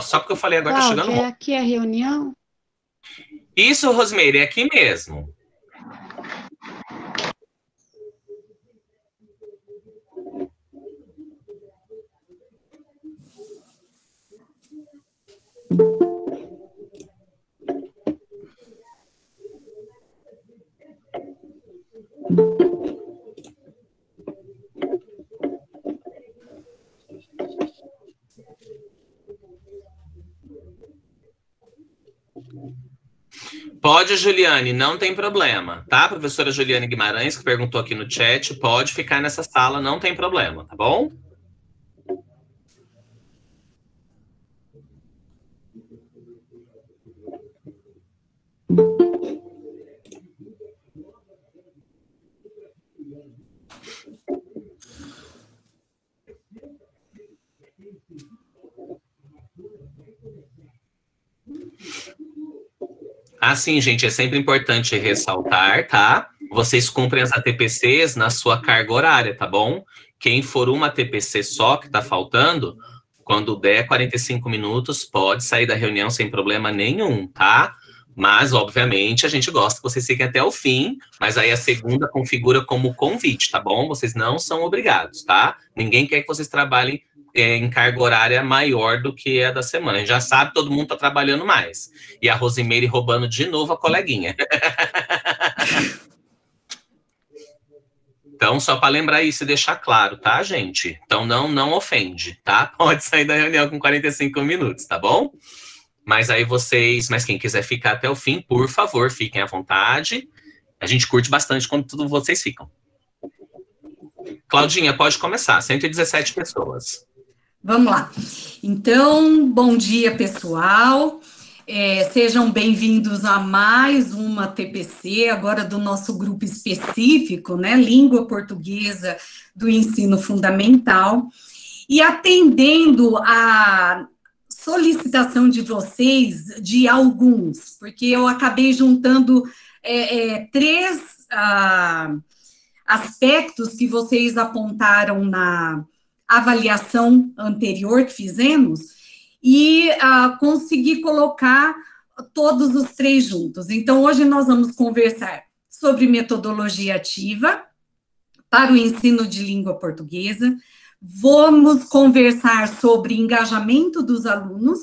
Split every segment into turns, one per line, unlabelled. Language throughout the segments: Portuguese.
Só porque eu falei agora tá chegando.
Cláudia, é aqui a reunião?
Isso, Rosmeire, é aqui mesmo. Pode, Juliane, não tem problema, tá? A professora Juliane Guimarães, que perguntou aqui no chat, pode ficar nessa sala, não tem problema, tá bom? Assim, gente, é sempre importante ressaltar, tá? Vocês cumprem as ATPCs na sua carga horária, tá bom? Quem for uma ATPC só que tá faltando, quando der 45 minutos, pode sair da reunião sem problema nenhum, tá? Mas, obviamente, a gente gosta que vocês fiquem até o fim, mas aí a segunda configura como convite, tá bom? Vocês não são obrigados, tá? Ninguém quer que vocês trabalhem em carga horária maior do que a da semana. A gente já sabe, todo mundo tá trabalhando mais. E a Rosimeire roubando de novo a coleguinha. Então, só para lembrar isso e deixar claro, tá, gente? Então, não ofende, tá? Pode sair da reunião com 45 minutos, tá bom? Mas aí mas quem quiser ficar até o fim, por favor, fiquem à vontade. A gente curte bastante quando todos vocês ficam. Claudinha, pode começar. 117 pessoas.
Vamos lá. Então, bom dia, pessoal. Sejam bem-vindos a mais uma TPC, agora do nosso grupo específico, né? Língua Portuguesa do Ensino Fundamental. E atendendo a solicitação de vocês, de alguns, porque eu acabei juntando três aspectos que vocês apontaram na avaliação anterior que fizemos, e consegui colocar todos os três juntos. Então, hoje nós vamos conversar sobre metodologia ativa para o ensino de língua portuguesa, vamos conversar sobre engajamento dos alunos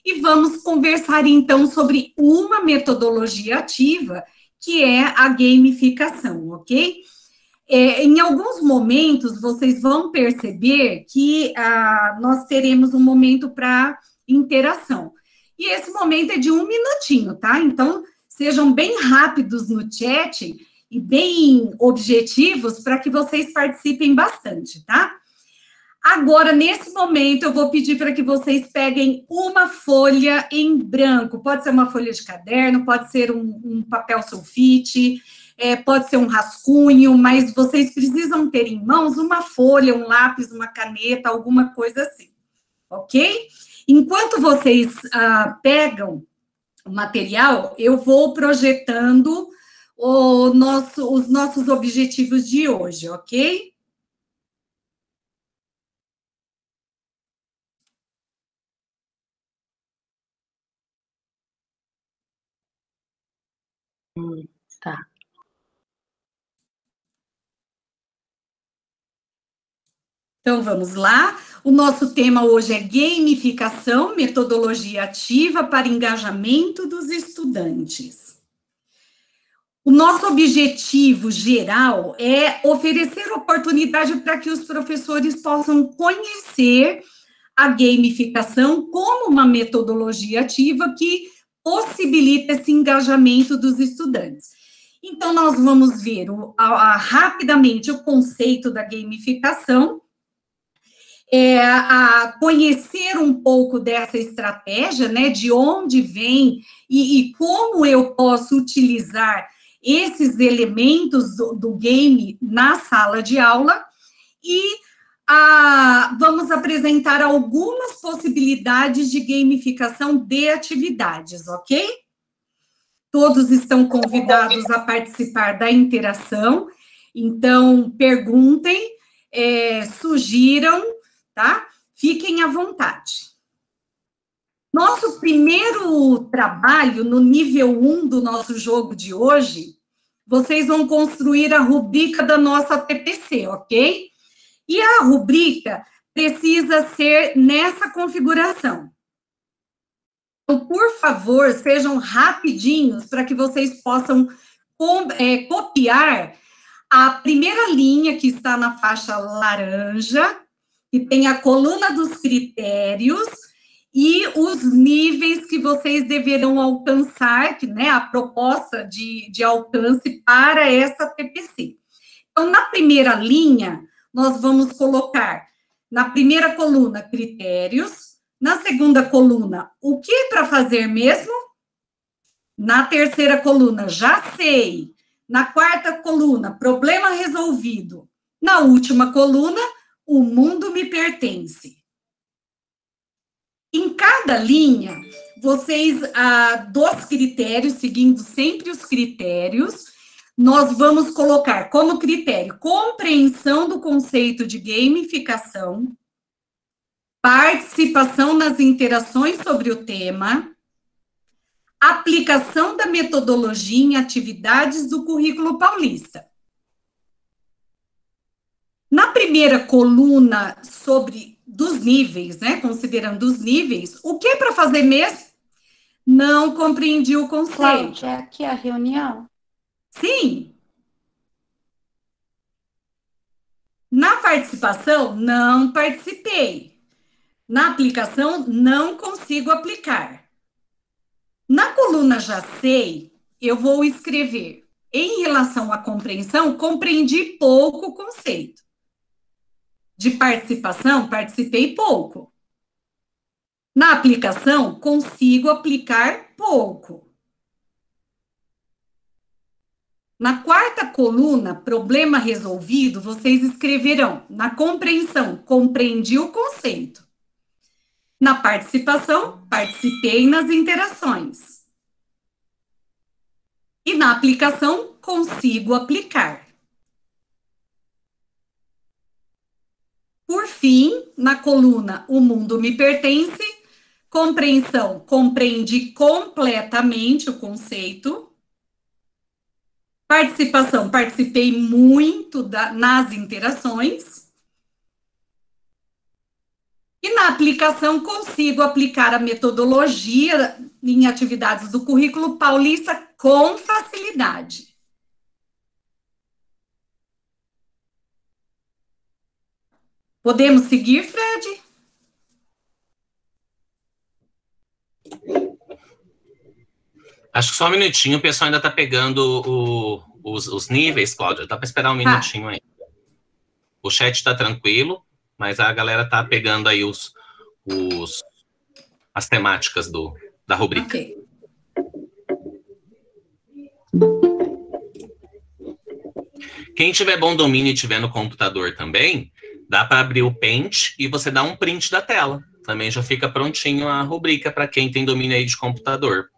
e vamos conversar, então, sobre uma metodologia ativa, que é a gamificação, ok? Em alguns momentos, vocês vão perceber que nós teremos um momento para interação. E esse momento é de 1 minutinho, tá? Então, sejam bem rápidos no chat e bem objetivos para que vocês participem bastante, tá? Agora, nesse momento, eu vou pedir para que vocês peguem uma folha em branco. Pode ser uma folha de caderno, pode ser um papel sulfite, pode ser um rascunho, mas vocês precisam ter em mãos uma folha, um lápis, uma caneta, alguma coisa assim, ok? Enquanto vocês pegam o material, eu vou projetando os nossos objetivos de hoje, ok?
Tá.
Então, vamos lá. O nosso tema hoje é gamificação, metodologia ativa para engajamento dos estudantes. O nosso objetivo geral é oferecer oportunidade para que os professores possam conhecer a gamificação como uma metodologia ativa que possibilita esse engajamento dos estudantes. Então, nós vamos ver rapidamente o conceito da gamificação, a conhecer um pouco dessa estratégia, né, de onde vem e como eu posso utilizar esses elementos do game na sala de aula, e vamos apresentar algumas possibilidades de gamificação de atividades, ok? Todos estão convidados a participar da interação, então perguntem, sugiram, tá? Fiquem à vontade. Nosso primeiro trabalho, no nível 1 do nosso jogo de hoje, vocês vão construir a rubrica da nossa TPC, ok? E a rubrica precisa ser nessa configuração. Então, por favor, sejam rapidinhos para que vocês possam copiar a primeira linha que está na faixa laranja, que tem a coluna dos critérios e os níveis que vocês deverão alcançar, que, né, a proposta de alcance para essa TPC. Então, na primeira linha, nós vamos colocar na primeira coluna critérios, na segunda coluna o que para fazer mesmo, na terceira coluna já sei, na quarta coluna problema resolvido, na última coluna o mundo me pertence. Em cada linha, vocês, dos critérios, seguindo sempre os critérios, nós vamos colocar como critério compreensão do conceito de gamificação, participação nas interações sobre o tema, aplicação da metodologia em atividades do currículo paulista. Na primeira coluna dos níveis, né, considerando os níveis, o que é para fazer mesmo? Não compreendi o conceito.
Cláudia, aqui a reunião?
Sim. Na participação, não participei. Na aplicação, não consigo aplicar. Na coluna já sei, eu vou escrever, em relação à compreensão, compreendi pouco o conceito. De participação, participei pouco. Na aplicação, consigo aplicar pouco. Na quarta coluna, problema resolvido, vocês escreverão, na compreensão, compreendi o conceito. Na participação, participei nas interações. E na aplicação, consigo aplicar. Por fim, na coluna o mundo me pertence, compreensão, compreendi completamente o conceito. Participação, participei muito nas interações. E na aplicação, consigo aplicar a metodologia em atividades do currículo paulista com facilidade. Podemos seguir, Fred?
Acho que só um minutinho, o pessoal ainda está pegando os níveis, Cláudia. Dá para esperar um minutinho aí. O chat está tranquilo, mas a galera está pegando aí as temáticas da rubrica.
Ok.
Quem tiver bom domínio e tiver no computador também, dá para abrir o Paint e você dá um print da tela. Também já fica prontinho a rubrica para quem tem domínio aí de computador.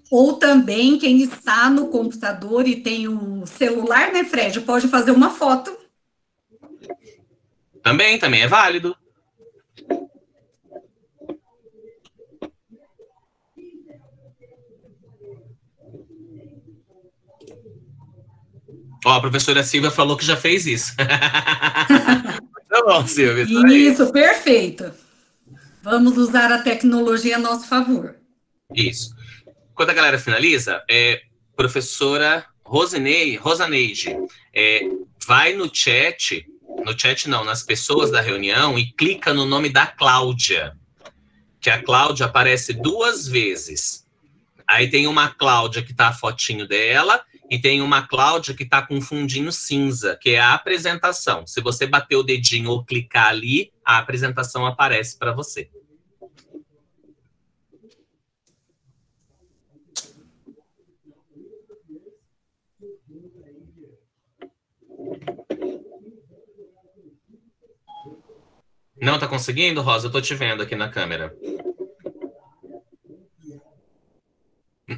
Ou também quem está no computador e tem um celular, né, Fred? Pode fazer uma foto.
Também é válido. Ó, a professora Silvia falou que já fez isso. Tá bom, Silvia.
Isso, perfeito. Vamos usar a tecnologia a nosso favor.
Isso. Quando a galera finaliza, professora Rosaneide, vai no chat não, nas pessoas da reunião e clica no nome da Cláudia, que a Cláudia aparece 2 vezes. Aí tem uma Cláudia que tá a fotinho dela e tem uma Cláudia que tá com um fundinho cinza, que é a apresentação. Se você bater o dedinho ou clicar ali, a apresentação aparece para você. Não tá conseguindo, Rosa? Eu tô te vendo aqui na câmera.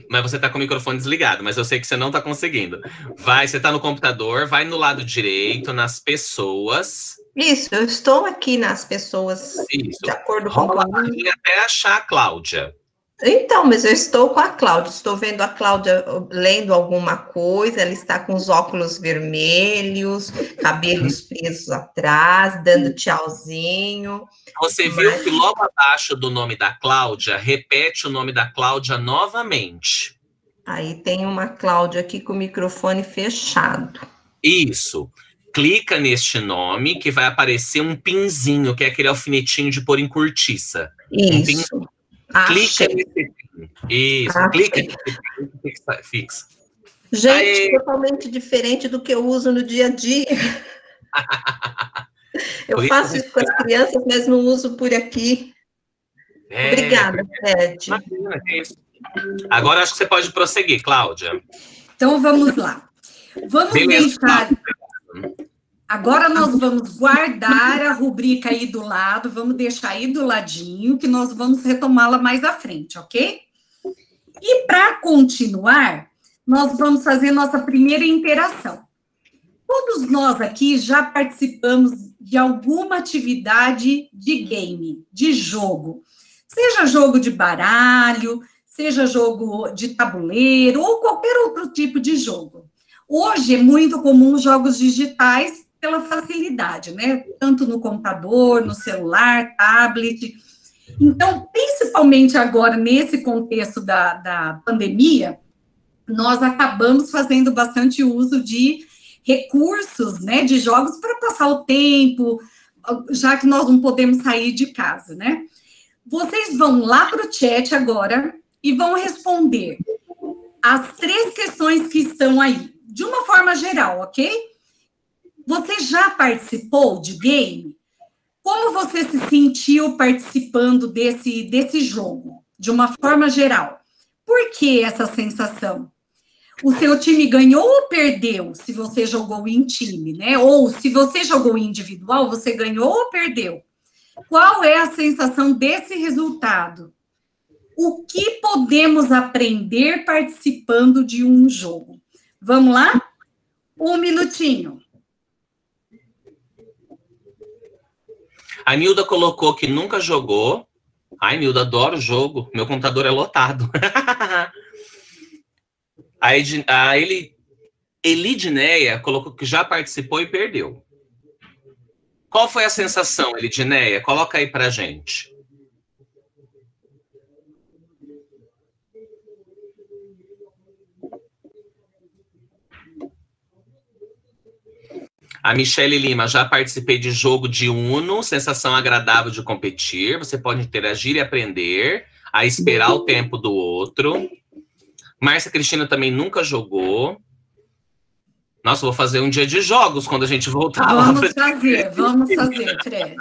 Mas você tá com o microfone desligado, mas eu sei que você não tá conseguindo. Você tá no computador, vai no lado direito, nas pessoas,
Isso, eu estou aqui nas pessoas,
Isso.
de acordo com o que
Rola
eu...
a página até achar a Cláudia.
Então, mas eu estou com a Cláudia, estou vendo a Cláudia lendo alguma coisa, ela está com os óculos vermelhos, cabelos presos atrás, dando tchauzinho.
Você viu que logo abaixo do nome da Cláudia, repete o nome da Cláudia novamente.
Aí tem uma Cláudia aqui com o microfone fechado.
Isso. Clica neste nome que vai aparecer um pinzinho, que é aquele alfinetinho de pôr em cortiça.
Isso.
Clica nesse pin. Isso, clica nesse pin, fixa.
Gente, totalmente diferente do que eu uso no dia a dia. Eu faço isso com as crianças, mas não uso por aqui. Obrigada, Fred.
Imagina, é isso. Agora acho que você pode prosseguir, Cláudia.
Então vamos lá. Vamos deixar. Agora nós vamos guardar a rubrica aí do lado, vamos deixar aí do ladinho, que nós vamos retomá-la mais à frente, ok? E para continuar, nós vamos fazer nossa primeira interação. Todos nós aqui já participamos de alguma atividade de game, de jogo. Seja jogo de baralho, seja jogo de tabuleiro ou qualquer outro tipo de jogo. Hoje é muito comum jogos digitais pela facilidade, né? Tanto no computador, no celular, tablet. Então, principalmente agora, nesse contexto da pandemia, nós acabamos fazendo bastante uso de recursos, né? De jogos para passar o tempo, já que nós não podemos sair de casa, né? Vocês vão lá para o chat agora e vão responder as 3 questões que estão aí, de uma forma geral, ok? Você já participou de game? Como você se sentiu participando desse jogo, de uma forma geral? Por que essa sensação? O seu time ganhou ou perdeu, se você jogou em time, né? Ou se você jogou individual, você ganhou ou perdeu? Qual é a sensação desse resultado? O que podemos aprender participando de um jogo? Vamos lá? 1 minutinho.
A Nilda colocou que nunca jogou. Ai, Nilda, adoro o jogo. Meu computador é lotado. A Elidineia colocou que já participou e perdeu. Qual foi a sensação, Elidineia? Coloca aí pra gente. A Michele Lima, já participei de jogo de Uno, sensação agradável de competir. Você pode interagir e aprender a esperar o tempo do outro. Márcia Cristina também nunca jogou. Nossa, vou fazer um dia de jogos quando a gente voltar.
Vamos fazer, Fred.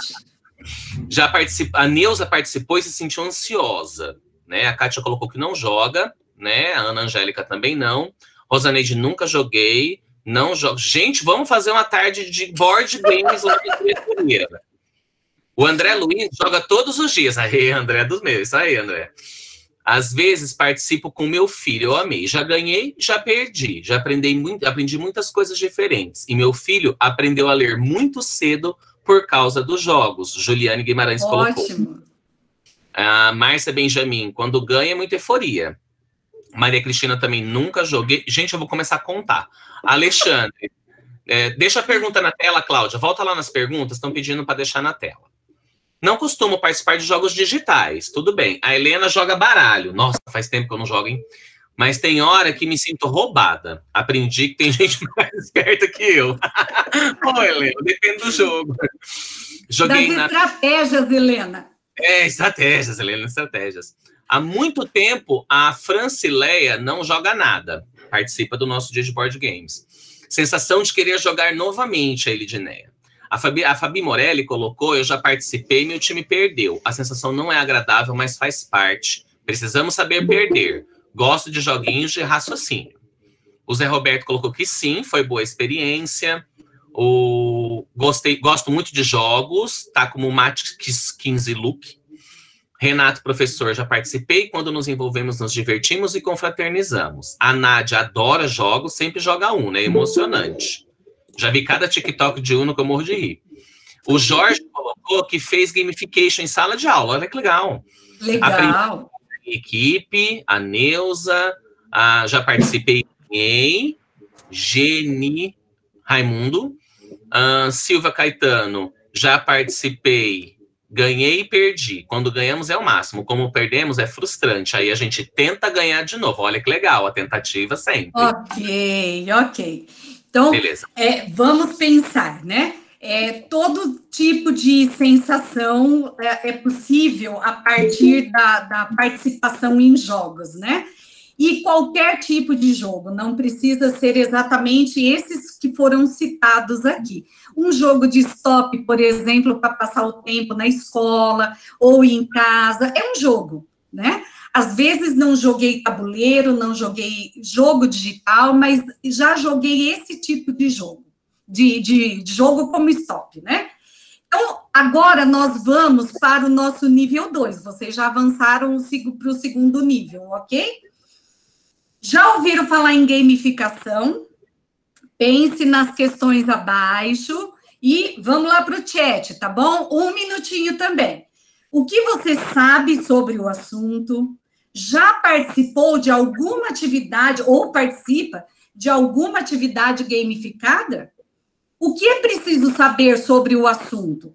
A Neuza participou e se sentiu ansiosa, né? A Kátia colocou que não joga, né? A Ana Angélica também não. Rosaneide, nunca joguei. Não jogo. Gente, vamos fazer uma tarde de board games lá na diretoria. O André Luiz joga todos os dias. Aí, André dos meus. Isso aí, André. Às vezes participo com meu filho. Eu amei. Já ganhei, já perdi. Já aprendi muitas coisas diferentes. E meu filho aprendeu a ler muito cedo por causa dos jogos. Juliane Guimarães colocou.
Ótimo.
A Márcia Benjamin, quando ganha é muita euforia. Maria Cristina também nunca joguei. Gente, eu vou começar a contar. Alexandre, deixa a pergunta na tela, Cláudia. Volta lá nas perguntas, estão pedindo para deixar na tela. Não costumo participar de jogos digitais, tudo bem. A Helena joga baralho. Nossa, faz tempo que eu não jogo, hein? Mas tem hora que me sinto roubada. Aprendi que tem gente mais esperta que eu. Ô, Helena, depende do jogo. Joguei
das estratégias, Helena.
Estratégias, Helena, estratégias. Há muito tempo, a Francileia não joga nada. Participa do nosso dia de board games. Sensação de querer jogar novamente, a Elidineia. A Fabi Morelli colocou, eu já participei e meu time perdeu. A sensação não é agradável, mas faz parte. Precisamos saber perder. Gosto de joguinhos de raciocínio. O Zé Roberto colocou que sim, foi boa experiência. Gosto muito de jogos, tá como o Matrix 15 Look. Renato, professor, já participei. Quando nos envolvemos, nos divertimos e confraternizamos. A Nádia adora jogos, sempre joga Uno, é emocionante. Já vi cada TikTok de Uno que eu morro de rir. O Jorge colocou que fez gamification em sala de aula. Olha que legal.
Legal.
A equipe, a Neuza, já participei, Geni, Raimundo, Silva Caetano, já participei, ganhei e perdi. Quando ganhamos é o máximo, como perdemos é frustrante. Aí a gente tenta ganhar de novo. Olha que legal, a tentativa sempre.
Ok. Então,
beleza.
Vamos pensar, né? Todo tipo de sensação é possível a partir da participação em jogos, né? E qualquer tipo de jogo, não precisa ser exatamente esses que foram citados aqui. Um jogo de stop, por exemplo, para passar o tempo na escola ou em casa, é um jogo, né? Às vezes não joguei tabuleiro, não joguei jogo digital, mas já joguei esse tipo de jogo, de jogo como stop, né? Então, agora nós vamos para o nosso nível 2. Vocês já avançaram para o segundo nível, ok? Já ouviram falar em gamificação? Pense nas questões abaixo e vamos lá para o chat, tá bom? 1 minutinho também. O que você sabe sobre o assunto? Já participou de alguma atividade ou participa de alguma atividade gamificada? O que é preciso saber sobre o assunto?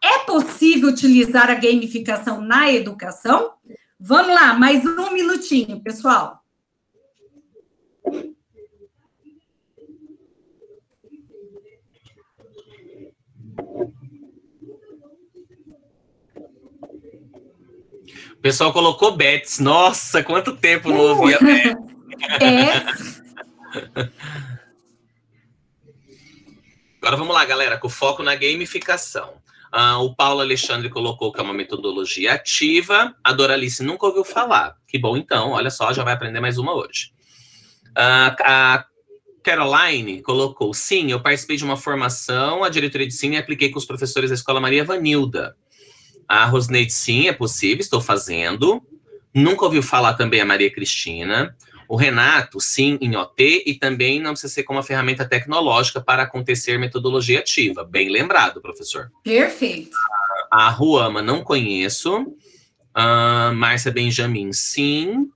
É possível utilizar a gamificação na educação? Vamos lá, mais 1 minutinho, pessoal.
O pessoal colocou Bets. Nossa, quanto tempo não ouvia Bets. Agora vamos lá, galera, com foco na gamificação. O Paulo Alexandre colocou que é uma metodologia ativa. A Doralice nunca ouviu falar. Que bom, então. Olha só, já vai aprender mais uma hoje. A Caroline colocou, sim, eu participei de uma formação, a diretoria de ensino e apliquei com os professores da Escola Maria Vanilda. A Rosneide, sim, é possível, estou fazendo. Nunca ouviu falar também a Maria Cristina. O Renato, sim, em OT, e também não precisa ser como uma ferramenta tecnológica para acontecer metodologia ativa. Bem lembrado, professor.
Perfeito.
A Ruama, não conheço. Márcia Benjamin, sim.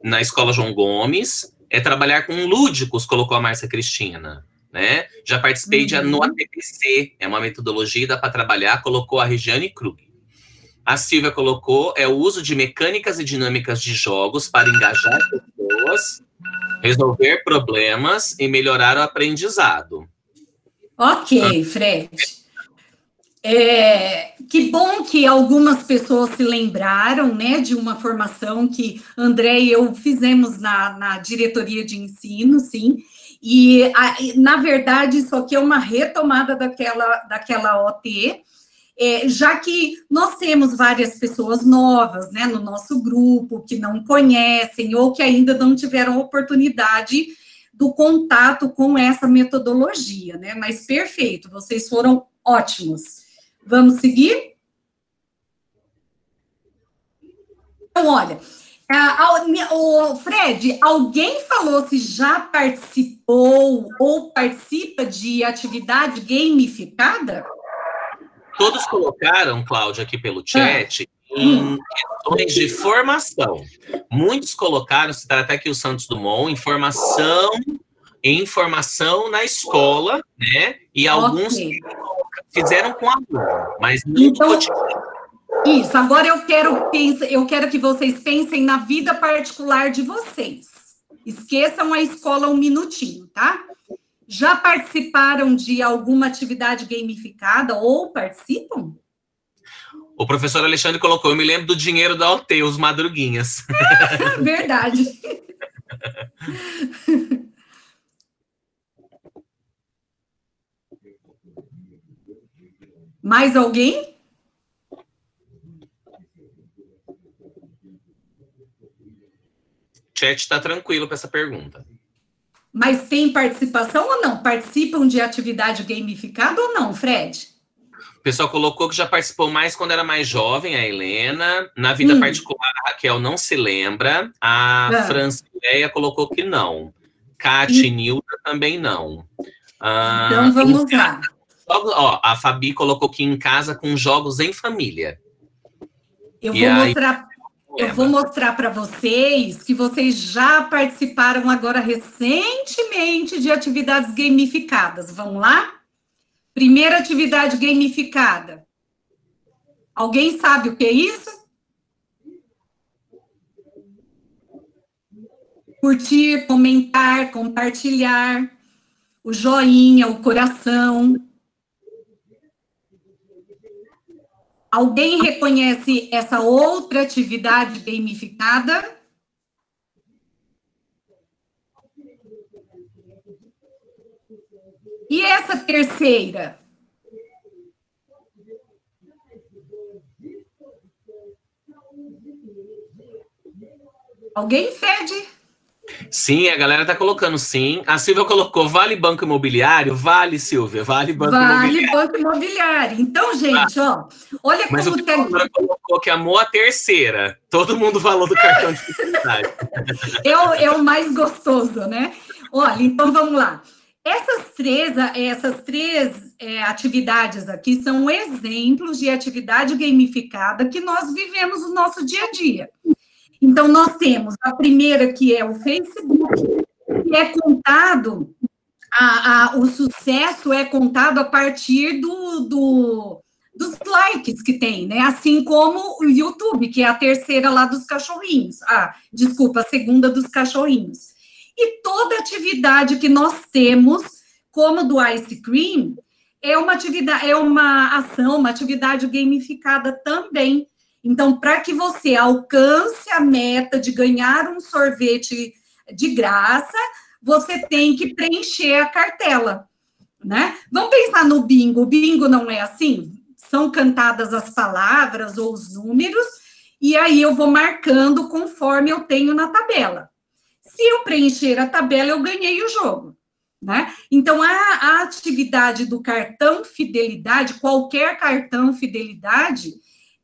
Na Escola João Gomes. É trabalhar com lúdicos, colocou a Márcia Cristina. Né? Já participei no ATPC, é uma metodologia, dá para trabalhar, colocou a Regiane Krug. A Silvia colocou, o uso de mecânicas e dinâmicas de jogos para engajar pessoas, resolver problemas e melhorar o aprendizado.
Ok, Fred. Que bom que algumas pessoas se lembraram, né, de uma formação que André e eu fizemos na diretoria de ensino, sim, e, na verdade, isso aqui é uma retomada daquela OT, já que nós temos várias pessoas novas, né, no nosso grupo, que não conhecem ou que ainda não tiveram oportunidade do contato com essa metodologia, né, mas perfeito, vocês foram ótimos. Vamos seguir? Então, olha, Fred, alguém falou se já participou ou participa de atividade gamificada?
Todos colocaram, Cláudia, aqui pelo chat, em questões de formação. Muitos colocaram, citaram até aqui o Santos Dumont, informação na escola, né? E alguns fizeram com aluno, mas não
então, isso, agora eu quero que vocês pensem na vida particular de vocês. Esqueçam a escola 1 minutinho, tá? Já participaram de alguma atividade gamificada ou participam?
O professor Alexandre colocou, eu me lembro do dinheiro da OT, os madruguinhas.
Verdade. Mais alguém?
O chat está tranquilo para essa pergunta.
Mas tem participação ou não? Participam de atividade gamificada ou não, Fred?
O pessoal colocou que já participou mais quando era mais jovem, a Helena. Na vida particular, a Raquel não se lembra. A Francileia colocou que não. Kátia e Nilda também não.
Então, vamos lá.
jogos, ó, a Fabi colocou aqui em casa com jogos em família.
Eu vou mostrar para vocês que vocês já participaram agora recentemente de atividades gamificadas. Vamos lá? Primeira atividade gamificada. Alguém sabe o que é isso? Curtir, comentar, compartilhar, o joinha, o coração. Alguém reconhece essa outra atividade gamificada? E essa terceira? Alguém fede?
Sim, a galera tá colocando sim. A Silvia colocou Vale Banco Imobiliário. Vale, Silvia, Vale Banco Imobiliário.
Vale Banco Imobiliário. Então, gente, ó, olha
mas
como
tem... Mas o colocou que amou a terceira. Todo mundo falou do cartão de fidelidade.
É o mais gostoso, né? Olha, então vamos lá. Essas três atividades aqui são exemplos de atividade gamificada que nós vivemos no nosso dia a dia. Então, nós temos a primeira, que é o Facebook, que é contado, o sucesso é contado a partir dos likes que tem, né? Assim como o YouTube, que é a terceira lá dos cachorrinhos. Desculpa, a segunda dos cachorrinhos. E toda atividade que nós temos, como do Ice Cream, é uma atividade, é uma ação, uma atividade gamificada também. Então, para que você alcance a meta de ganhar um sorvete de graça, você tem que preencher a cartela, né? Vamos pensar no bingo. O bingo não é assim? São cantadas as palavras ou os números, e aí eu vou marcando conforme eu tenho na tabela. Se eu preencher a tabela, eu ganhei o jogo, né? Então, a atividade do cartão fidelidade, qualquer cartão fidelidade,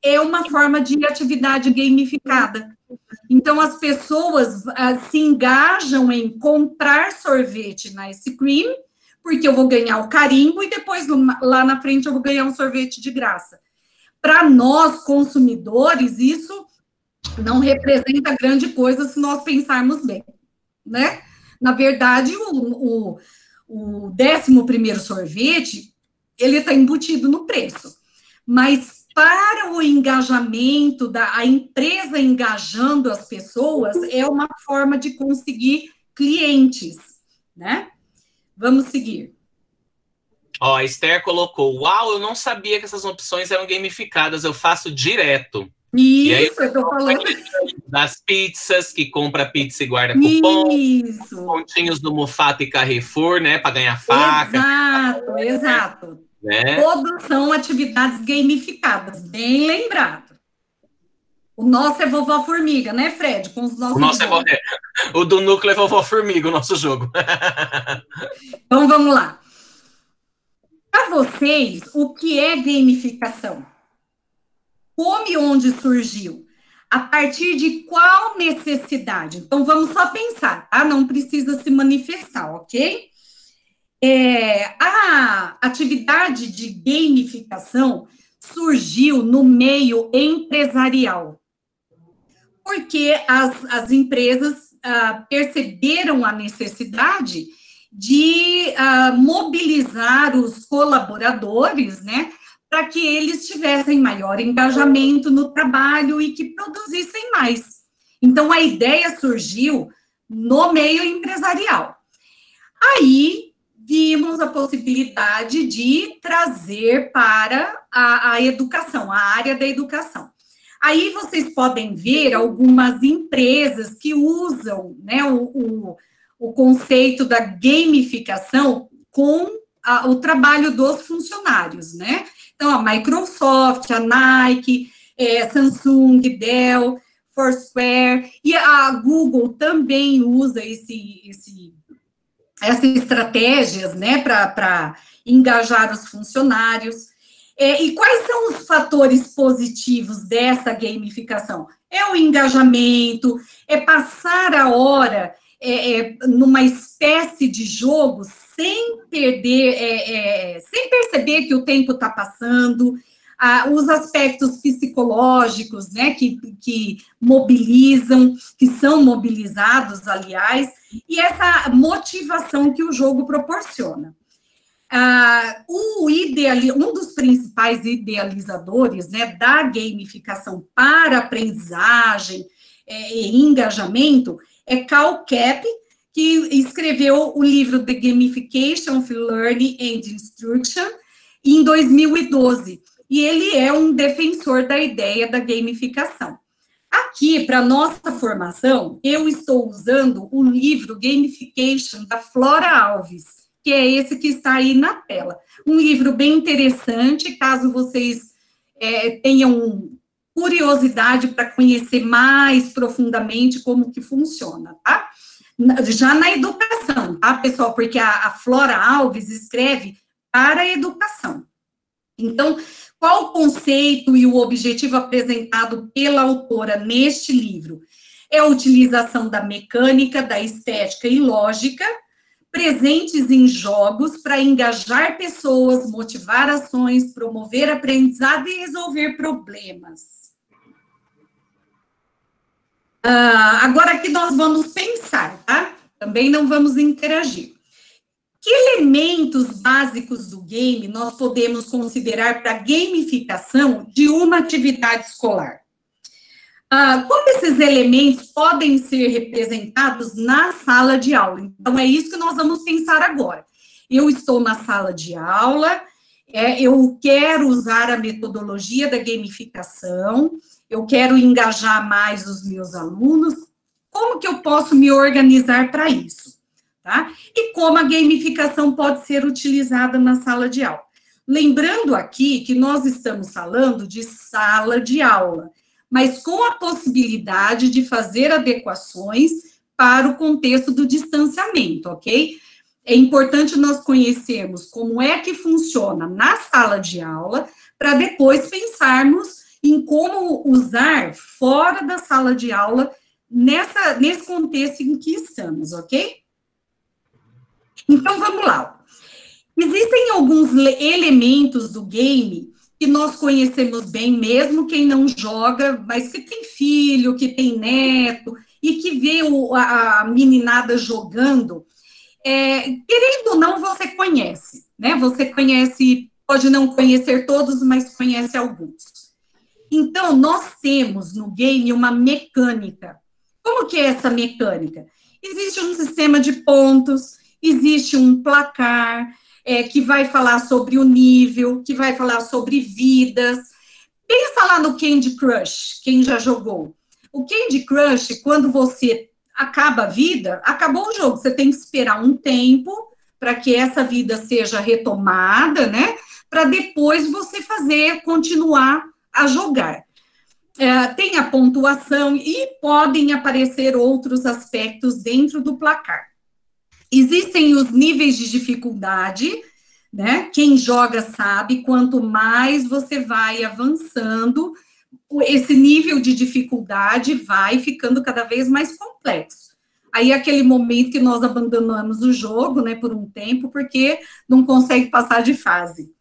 é uma forma de atividade gamificada. Então, as pessoas se engajam em comprar sorvete na Ice Cream, porque eu vou ganhar o carimbo e depois, lá na frente, eu vou ganhar um sorvete de graça. Para nós, consumidores, isso não representa grande coisa se nós pensarmos bem, né? Na verdade, o 11º sorvete, ele está embutido no preço. Mas para o engajamento, a empresa engajando as pessoas, é uma forma de conseguir clientes, né? Vamos seguir.
Ó, a Esther colocou, uau, eu não sabia que essas opções eram gamificadas, eu faço direto.
Isso,
e aí,
eu tô falando.
Das pizzas, que compra pizza e guarda cupom.
Isso.
Pontinhos do Mufato e Carrefour, né, para ganhar faca.
Exato.
Né?
Todos são atividades gamificadas, bem lembrado. O nosso é Vovó Formiga, né, Fred? Com os nossos
o do núcleo é Vovó Formiga, o nosso jogo.
Então, vamos lá. Para vocês, o que é gamificação? Como e onde surgiu? A partir de qual necessidade? Então, vamos só pensar, tá? Não precisa se manifestar, ok? A atividade de gamificação surgiu no meio empresarial, porque as empresas perceberam a necessidade de mobilizar os colaboradores, né, para que eles tivessem maior engajamento no trabalho e que produzissem mais. Então, a ideia surgiu no meio empresarial. Aí, vimos a possibilidade de trazer para a educação, a área da educação. Aí vocês podem ver algumas empresas que usam, né, o conceito da gamificação com o trabalho dos funcionários, né? Então, a Microsoft, a Nike, Samsung, Dell, Foursquare, e a Google também usa essas estratégias, né, para engajar os funcionários. E quais são os fatores positivos dessa gamificação? É o engajamento, é passar a hora numa espécie de jogo sem perder, sem perceber que o tempo está passando, os aspectos psicológicos, né, que mobilizam, que são mobilizados, aliás, e essa motivação que o jogo proporciona. Um dos principais idealizadores, né, da gamificação para aprendizagem e engajamento é Cal Kepp, que escreveu o livro The Gamification of Learning and Instruction em 2012. E ele é um defensor da ideia da gamificação. Aqui, para nossa formação, eu estou usando o livro Gamification, da Flora Alves, que é esse que está aí na tela. Um livro bem interessante, caso vocês tenham curiosidade para conhecer mais profundamente como que funciona, tá? Já na educação, tá, pessoal? Porque a Flora Alves escreve para a educação. Então, qual o conceito e o objetivo apresentado pela autora neste livro? É a utilização da mecânica, da estética e lógica presentes em jogos para engajar pessoas, motivar ações, promover aprendizado e resolver problemas. Agora aqui nós vamos pensar, tá? Também não vamos interagir. Que elementos básicos do game nós podemos considerar para gamificação de uma atividade escolar? Como esses elementos podem ser representados na sala de aula? Então, é isso que nós vamos pensar agora. Eu estou na sala de aula, eu quero usar a metodologia da gamificação, eu quero engajar mais os meus alunos, como que eu posso me organizar para isso? Tá? E como a gamificação pode ser utilizada na sala de aula. Lembrando aqui que nós estamos falando de sala de aula, mas com a possibilidade de fazer adequações para o contexto do distanciamento, ok? É importante nós conhecermos como é que funciona na sala de aula, para depois pensarmos em como usar fora da sala de aula, nesse contexto em que estamos, ok? Então, vamos lá. Existem alguns elementos do game que nós conhecemos bem, mesmo quem não joga, mas que tem filho, que tem neto, e que vê a meninada jogando. Querendo ou não, você conhece, né? Você conhece, pode não conhecer todos, mas conhece alguns. Então, nós temos no game uma mecânica. Como que é essa mecânica? Existe um sistema de pontos, existe um placar, que vai falar sobre o nível, que vai falar sobre vidas. Pensa lá no Candy Crush, quem já jogou. O Candy Crush, quando você acaba a vida, acabou o jogo. Você tem que esperar um tempo para que essa vida seja retomada, né? Para depois você continuar a jogar. Tem a pontuação e podem aparecer outros aspectos dentro do placar. Existem os níveis de dificuldade, né? Quem joga sabe, quanto mais você vai avançando, esse nível de dificuldade vai ficando cada vez mais complexo. Aí é aquele momento que nós abandonamos o jogo, né, por um tempo, porque não consegue passar de fase.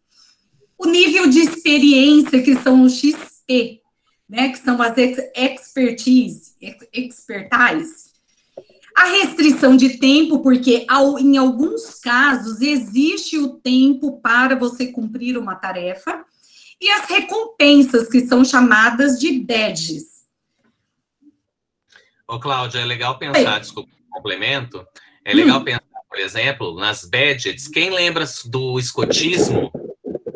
O nível de experiência, que são os XP, né, que são as expertise. A restrição de tempo, porque em alguns casos existe o tempo para você cumprir uma tarefa, e as recompensas, que são chamadas de badges.
Ô, Cláudia, é legal pensar, desculpa o complemento, é legal pensar, por exemplo, nas badges. Quem lembra do escotismo,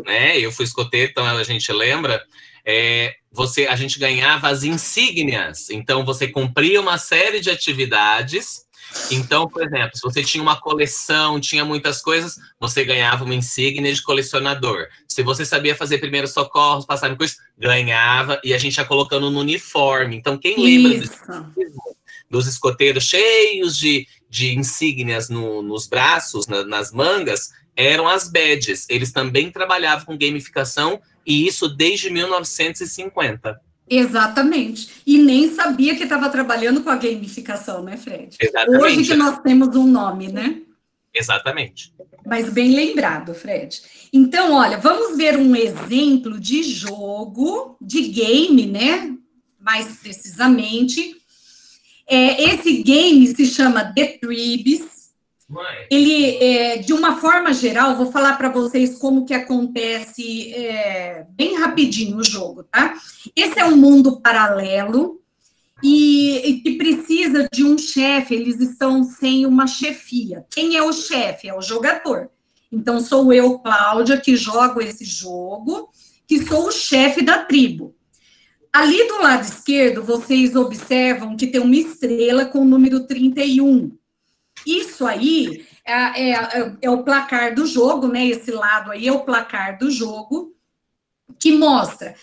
né? Eu fui escoteiro, então a gente lembra, a gente ganhava as insígnias, então você cumpria uma série de atividades. Então, por exemplo, se você tinha uma coleção, tinha muitas coisas, você ganhava uma insígnia de colecionador. Se você sabia fazer primeiros socorros, passar em coisas, ganhava, e a gente ia colocando no uniforme. Então, quem lembra dos escoteiros cheios de insígnias nos braços, nas mangas, eram as badges. Eles também trabalhavam com gamificação, e isso desde 1950.
Exatamente. E nem sabia que estava trabalhando com a gamificação, né, Fred?
Exatamente.
Hoje que nós temos um nome, né?
Exatamente.
Mas bem lembrado, Fred. Então, olha, vamos ver um exemplo de jogo, de game, né? Mais precisamente. Esse game se chama The Tribes. Ele, de uma forma geral, vou falar para vocês como que acontece bem rapidinho o jogo, tá? Esse é um mundo paralelo e que precisa de um chefe, eles estão sem uma chefia. Quem é o chefe? É o jogador. Então, sou eu, Cláudia, que jogo esse jogo, que sou o chefe da tribo. Ali do lado esquerdo, vocês observam que tem uma estrela com o número 31. Isso aí é o placar do jogo, né? Esse lado aí é o placar do jogo, que mostra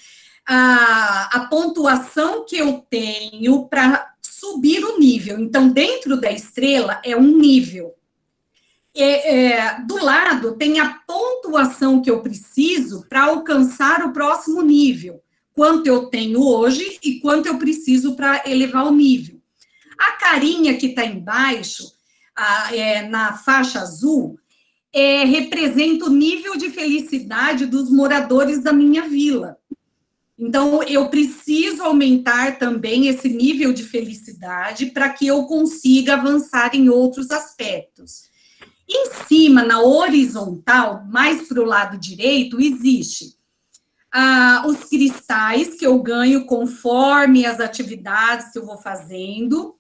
a pontuação que eu tenho para subir o nível. Então, dentro da estrela é um nível. Do lado tem a pontuação que eu preciso para alcançar o próximo nível. Quanto eu tenho hoje e quanto eu preciso para elevar o nível. A carinha que está embaixo, na faixa azul, representa o nível de felicidade dos moradores da minha vila. Então, eu preciso aumentar também esse nível de felicidade para que eu consiga avançar em outros aspectos. Em cima, na horizontal, mais para o lado direito, existe os cristais que eu ganho conforme as atividades que eu vou fazendo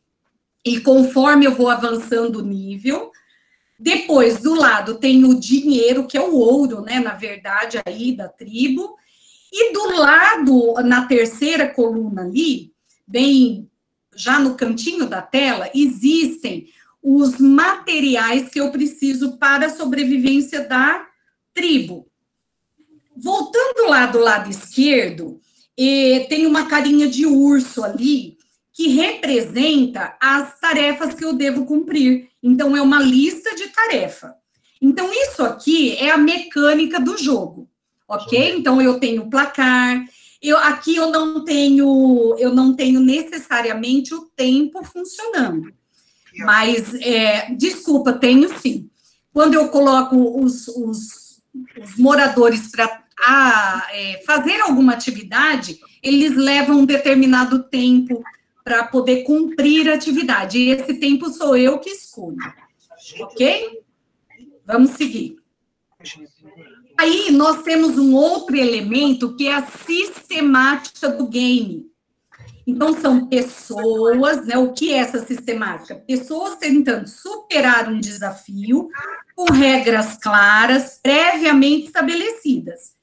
e conforme eu vou avançando o nível. Depois, do lado, tem o dinheiro, que é o ouro, né, na verdade, aí da tribo. E do lado, na terceira coluna ali, bem já no cantinho da tela, existem os materiais que eu preciso para a sobrevivência da tribo. Voltando lá do lado esquerdo, tem uma carinha de urso ali, que representa as tarefas que eu devo cumprir. Então, é uma lista de tarefa. Então, isso aqui é a mecânica do jogo, ok? Então, eu tenho placar. Aqui eu não tenho necessariamente o tempo funcionando. Mas, desculpa, tenho sim. Quando eu coloco os moradores para fazer alguma atividade, eles levam um determinado tempo para poder cumprir a atividade. E esse tempo sou eu que escolho. Ok? Vamos seguir. Aí, nós temos um outro elemento, que é a sistemática do game. Então, são pessoas, né? O que é essa sistemática? Pessoas tentando superar um desafio com regras claras, previamente estabelecidas.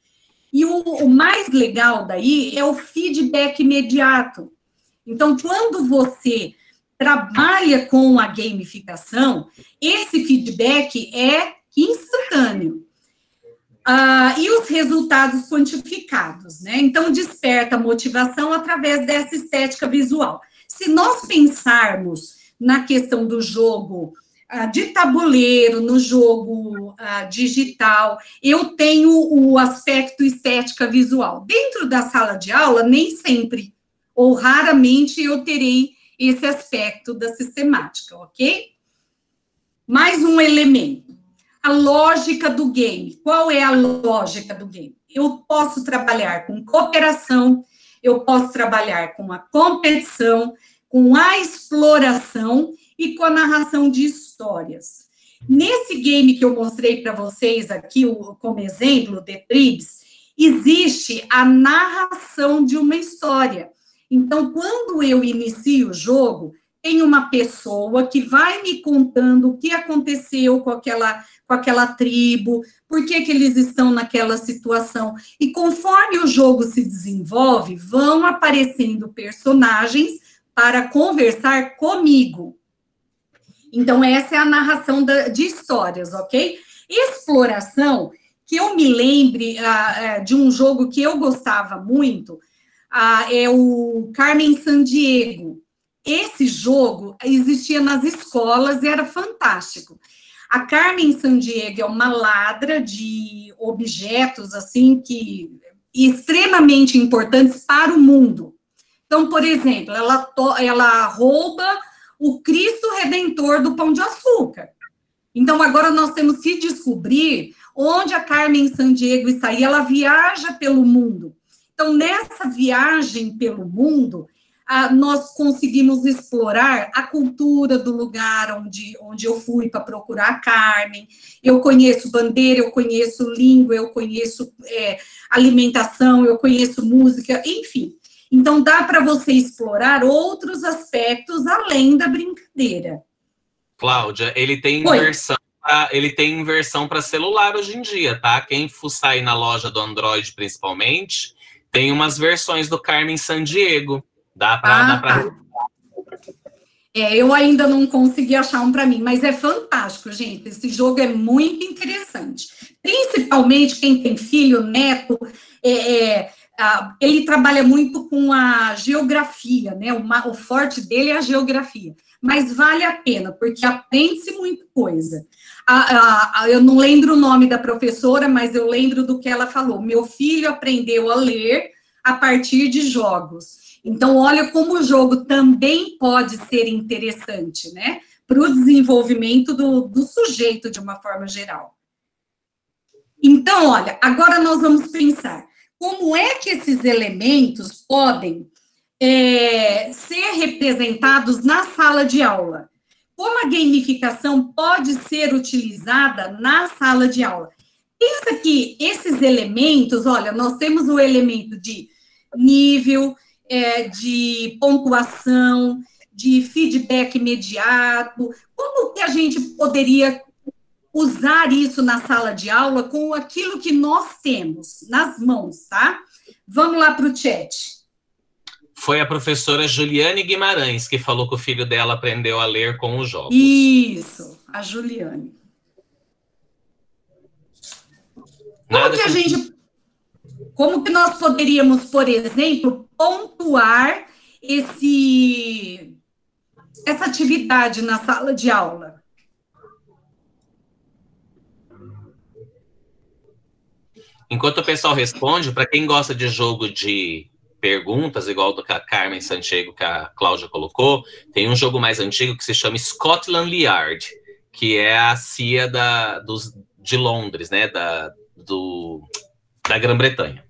E o mais legal daí é o feedback imediato. Então, quando você trabalha com a gamificação, esse feedback é instantâneo. E os resultados quantificados, né? Então, desperta motivação através dessa estética visual. Se nós pensarmos na questão do jogo de tabuleiro, no jogo digital, eu tenho o aspecto estética visual. Dentro da sala de aula, nem sempre, ou raramente, eu terei esse aspecto da sistemática, ok? Mais um elemento. A lógica do game. Qual é a lógica do game? Eu posso trabalhar com cooperação, eu posso trabalhar com a competição, com a exploração e com a narração de histórias. Nesse game que eu mostrei para vocês aqui, como exemplo, The Tribes, existe a narração de uma história. Então, quando eu inicio o jogo, tem uma pessoa que vai me contando o que aconteceu com aquela tribo, por que eles estão naquela situação. E conforme o jogo se desenvolve, vão aparecendo personagens para conversar comigo. Então, essa é a narração de histórias, ok? Exploração, que eu me lembre de um jogo que eu gostava muito, é o Carmen Sandiego. Esse jogo existia nas escolas e era fantástico. A Carmen Sandiego é uma ladra de objetos, assim, que extremamente importantes para o mundo. Então, por exemplo, ela rouba o Cristo Redentor do Pão de Açúcar. Então, agora nós temos que descobrir onde a Carmen Sandiego está. E ela viaja pelo mundo. Então, nessa viagem pelo mundo, nós conseguimos explorar a cultura do lugar onde eu fui para procurar a Carmen. Eu conheço bandeira, eu conheço língua, eu conheço alimentação, eu conheço música, enfim. Então, dá para você explorar outros aspectos além da brincadeira.
Cláudia, ele tem versão para celular hoje em dia, tá? Quem fuçar aí na loja do Android, principalmente, tem umas versões do Carmen Sandiego. Dá para...
Eu ainda não consegui achar um para mim, mas é fantástico, gente. Esse jogo é muito interessante. Principalmente quem tem filho, neto, ele trabalha muito com a geografia, né? O forte dele é a geografia. Mas vale a pena, porque aprende-se muita coisa. Eu não lembro o nome da professora, mas eu lembro do que ela falou. Meu filho aprendeu a ler a partir de jogos. Então, olha como o jogo também pode ser interessante, né? Para o desenvolvimento do sujeito, de uma forma geral. Então, olha, agora nós vamos pensar como é que esses elementos podem ser representados na sala de aula. Como a gamificação pode ser utilizada na sala de aula? Pensa que esses elementos, olha, nós temos o elemento de nível, de pontuação, de feedback imediato. Como que a gente poderia usar isso na sala de aula com aquilo que nós temos nas mãos, tá? Vamos lá para o chat.
Foi a professora Juliane Guimarães que falou que o filho dela aprendeu a ler com os jogos.
Isso, a Juliane. Como que nós poderíamos, por exemplo, pontuar essa atividade na sala de aula?
Enquanto o pessoal responde, para quem gosta de jogo de perguntas, igual do que a Carmen Sandiego, que a Cláudia colocou, tem um jogo mais antigo que se chama Scotland Yard, que é a CIA de Londres, né, da Grã-Bretanha.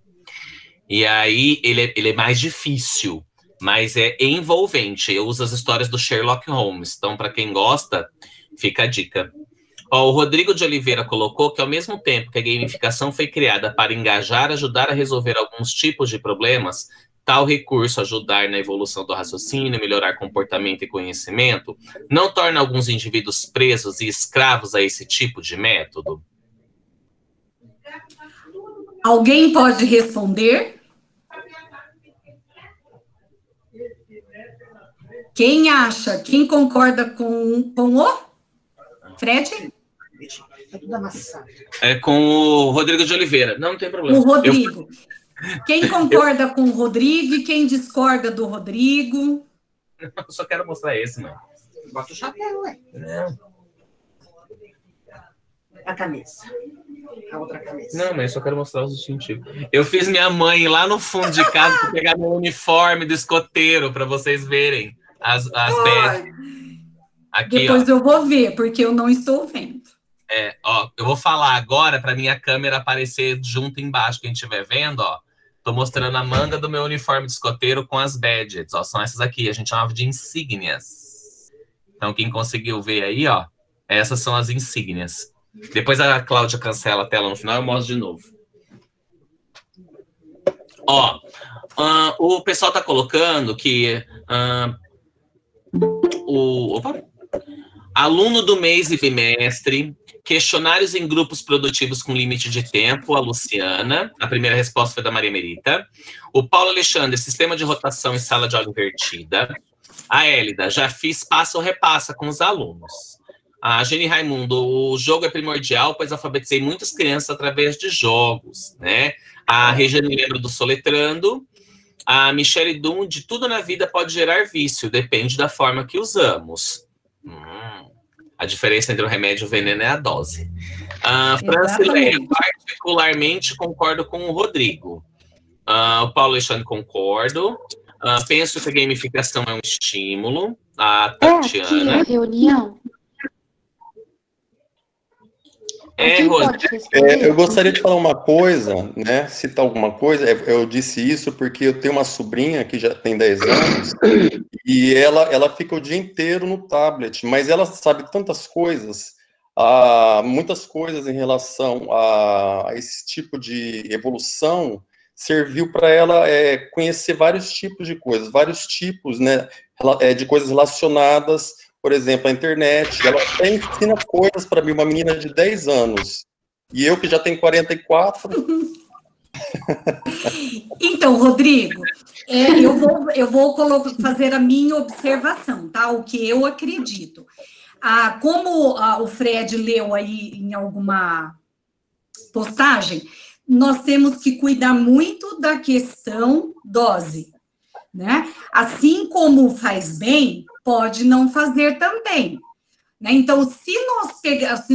E aí ele é mais difícil, mas é envolvente. Eu uso as histórias do Sherlock Holmes, então para quem gosta, fica a dica. O Rodrigo de Oliveira colocou que, ao mesmo tempo que a gamificação foi criada para engajar, ajudar a resolver alguns tipos de problemas, tal recurso ajudar na evolução do raciocínio, melhorar comportamento e conhecimento, não torna alguns indivíduos presos e escravos a esse tipo de método?
Alguém pode responder? Quem acha? Quem concorda com o Fred?
É com o Rodrigo de Oliveira. Não tem problema.
O Rodrigo. Quem concorda com o Rodrigo e quem discorda do Rodrigo?
Eu só quero mostrar esse, não.
Bota o chapéu, ué.
Não.
A camisa. A outra camisa.
Não, mas eu só quero mostrar os distintivos. Eu fiz minha mãe lá no fundo de casa para pegar meu uniforme do escoteiro para vocês verem as badges. Aqui,
depois eu vou ver, porque eu não estou vendo.
Eu vou falar agora para minha câmera aparecer junto embaixo, quem estiver vendo, ó. Tô mostrando a manga do meu uniforme de escoteiro com as badges, ó. São essas aqui, a gente chamava de insígnias. Então, quem conseguiu ver aí, ó, essas são as insígnias. Depois a Cláudia cancela a tela no final, eu mostro de novo. Ó, o pessoal tá colocando que aluno do mês e bimestre, questionários em grupos produtivos com limite de tempo, a Luciana. A primeira resposta foi da Maria Merita. O Paulo Alexandre, sistema de rotação em sala de aula invertida. A Hélida, já fiz passa ou repassa com os alunos. A Jenny Raimundo, o jogo é primordial, pois alfabetizei muitas crianças através de jogos, né? A Regiane lembra do Soletrando. A Michele Dum, de tudo na vida pode gerar vício, depende da forma que usamos. A diferença entre o remédio e o veneno é a dose. Francileia, particularmente concordo com o Rodrigo. O Paulo Alexandre, concordo. Penso que a gamificação é um estímulo. A
Aqui
Tatiana.
a reunião. Alguém
Rose,
pode responder?
Eu gostaria de falar uma coisa, né? Citar alguma coisa. Eu disse isso porque eu tenho uma sobrinha que já tem 10 anos e ela fica o dia inteiro no tablet, mas ela sabe tantas coisas, muitas coisas em relação a esse tipo de evolução serviu para ela conhecer vários tipos de coisas, vários tipos, né, de coisas relacionadas, por exemplo, à internet. Ela até ensina coisas para mim, uma menina de 10 anos, e eu que já tenho 44.
Então, Rodrigo, eu vou fazer a minha observação, tá? O que eu acredito. Como o Fred leu aí em alguma postagem, nós temos que cuidar muito da questão dose, né? Assim como faz bem, pode não fazer também, né? Então, se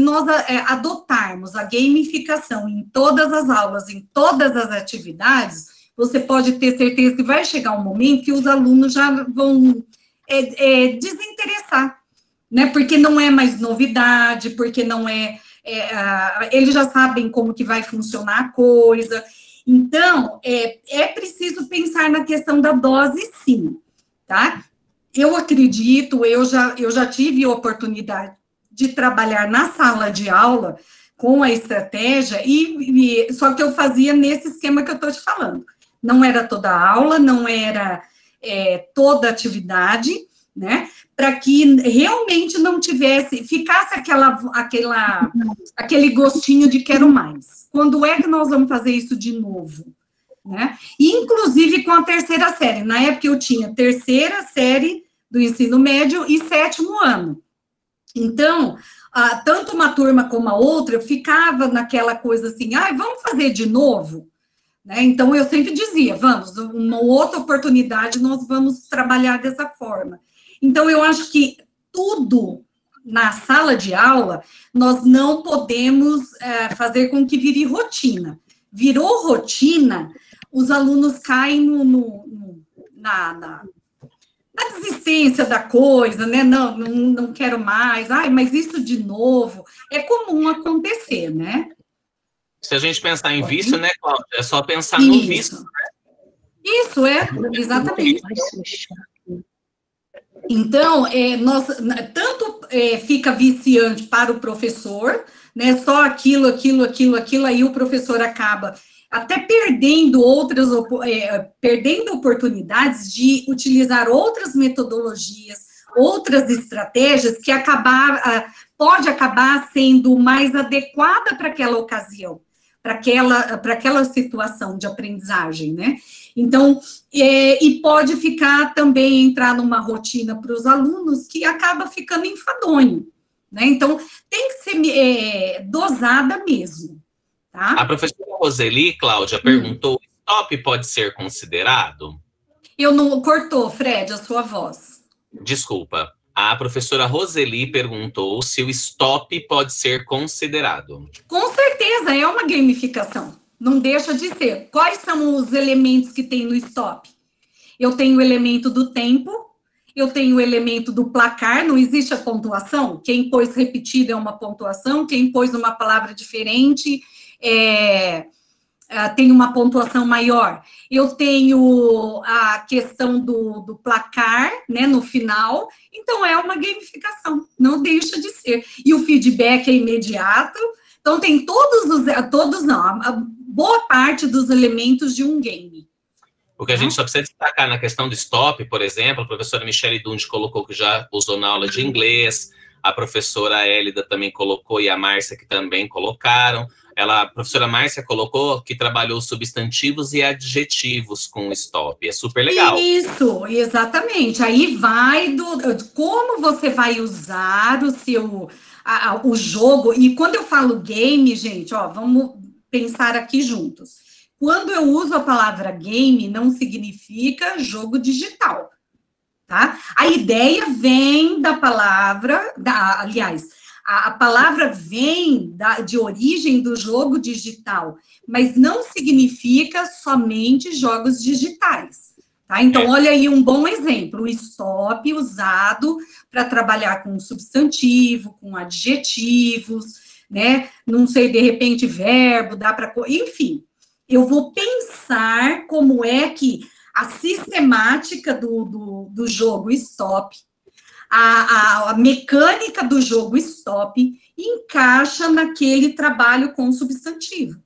nós adotarmos a gamificação em todas as aulas, em todas as atividades, você pode ter certeza que vai chegar um momento que os alunos já vão desinteressar, né? Porque não é mais novidade, porque não eles já sabem como que vai funcionar a coisa. Então, é preciso pensar na questão da dose, sim, tá? Eu acredito, eu já tive a oportunidade de trabalhar na sala de aula com a estratégia, só que eu fazia nesse esquema que eu estou te falando. Não era toda aula, não era toda atividade, né? Para que realmente não ficasse aquele gostinho de quero mais. Quando é que nós vamos fazer isso de novo? Né? E, inclusive, com a terceira série. Na época, eu tinha terceira série do ensino médio e 7º ano. Então, tanto uma turma como a outra ficava naquela coisa assim, vamos fazer de novo? Né? Então, eu sempre dizia, vamos, uma outra oportunidade, nós vamos trabalhar dessa forma. Então, eu acho que tudo na sala de aula, nós não podemos fazer com que vire rotina. Virou rotina, os alunos caem na desistência da coisa, né? Não quero mais, mas isso de novo. É comum acontecer, né?
Se a gente pensar em vício, né, Cláudia? É só pensar no vício.
Isso, exatamente. Então, tanto fica viciante para o professor, né? Só aquilo, aí o professor acaba até perdendo perdendo oportunidades de utilizar outras metodologias, outras estratégias que pode acabar sendo mais adequada para aquela ocasião, para aquela situação de aprendizagem, né? Então, e pode entrar numa rotina para os alunos que acaba ficando enfadonho, né? Então, tem que ser dosada mesmo, tá?
A professora Roseli, Cláudia, perguntou, stop pode ser considerado?
Cortou, Fred, a sua voz.
Desculpa. A professora Roseli perguntou se o stop pode ser considerado.
Com certeza, é uma gamificação. Não deixa de ser. Quais são os elementos que tem no stop? Eu tenho o elemento do tempo, eu tenho o elemento do placar, não existe a pontuação. Quem pôs repetido é uma pontuação, quem pôs uma palavra diferente tem uma pontuação maior. Eu tenho a questão do placar, né, no final. Então, é uma gamificação, não deixa de ser. E o feedback é imediato. Então, tem a boa parte dos elementos de um game.
O que a gente só precisa destacar na questão do stop, por exemplo, a professora Michele Dundi colocou que já usou na aula de inglês, a professora Hélida também colocou e a Márcia que também colocaram. A professora Márcia colocou que trabalhou substantivos e adjetivos com o stop. É super legal.
Isso, exatamente. Aí vai como você vai usar o jogo. E quando eu falo game, gente, vamos pensar aqui juntos. Quando eu uso a palavra game, não significa jogo digital, tá? A ideia vem da palavra, a palavra vem de origem do jogo digital, mas não significa somente jogos digitais, Tá? Então, olha aí um bom exemplo, o stop usado para trabalhar com substantivo, com adjetivos, né? Não sei, de repente, verbo, dá para... Enfim, eu vou pensar como é que a sistemática do jogo stop, a mecânica do jogo stop encaixa naquele trabalho com substantivo.